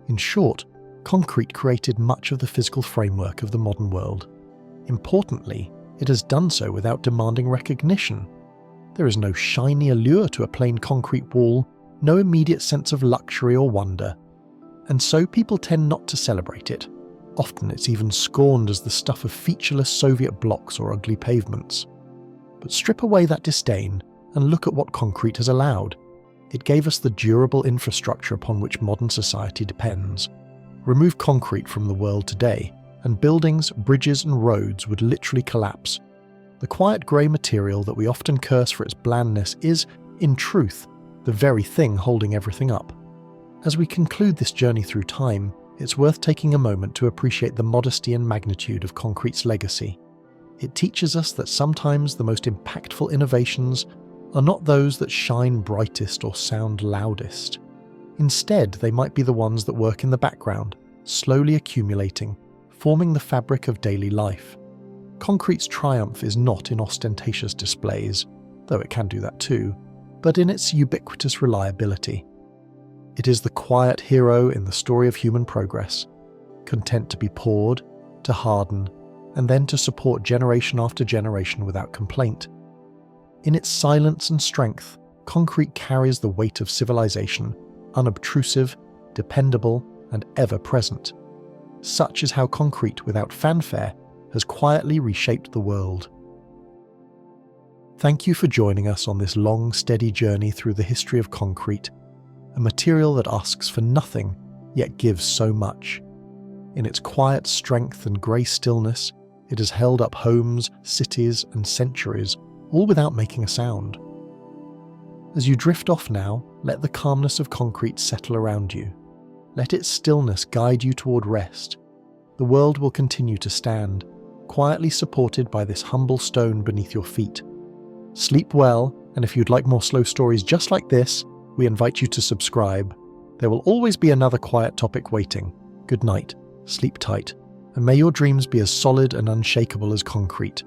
In short, concrete created much of the physical framework of the modern world. Importantly, it has done so without demanding recognition. There is no shiny allure to a plain concrete wall, no immediate sense of luxury or wonder. And so people tend not to celebrate it. Often it's even scorned as the stuff of featureless Soviet blocks or ugly pavements. But strip away that disdain and look at what concrete has allowed. It gave us the durable infrastructure upon which modern society depends. Remove concrete from the world today, and buildings, bridges and roads would literally collapse. The quiet grey material that we often curse for its blandness is, in truth, the very thing holding everything up. As we conclude this journey through time, it's worth taking a moment to appreciate the modesty and magnitude of concrete's legacy. It teaches us that sometimes the most impactful innovations are not those that shine brightest or sound loudest. Instead, they might be the ones that work in the background, slowly accumulating, forming the fabric of daily life. Concrete's triumph is not in ostentatious displays, though it can do that too, but in its ubiquitous reliability. It is the quiet hero in the story of human progress, content to be poured, to harden, and then to support generation after generation without complaint. In its silence and strength, concrete carries the weight of civilization, unobtrusive, dependable, and ever-present. Such is how concrete, without fanfare, has quietly reshaped the world. Thank you for joining us on this long, steady journey through the history of concrete, a material that asks for nothing, yet gives so much. In its quiet strength and grey stillness, it has held up homes, cities, and centuries, all without making a sound. As you drift off now, let the calmness of concrete settle around you. Let its stillness guide you toward rest. The world will continue to stand, quietly supported by this humble stone beneath your feet. Sleep well, and if you'd like more slow stories just like this, we invite you to subscribe. There will always be another quiet topic waiting. Good night, sleep tight, and may your dreams be as solid and unshakable as concrete.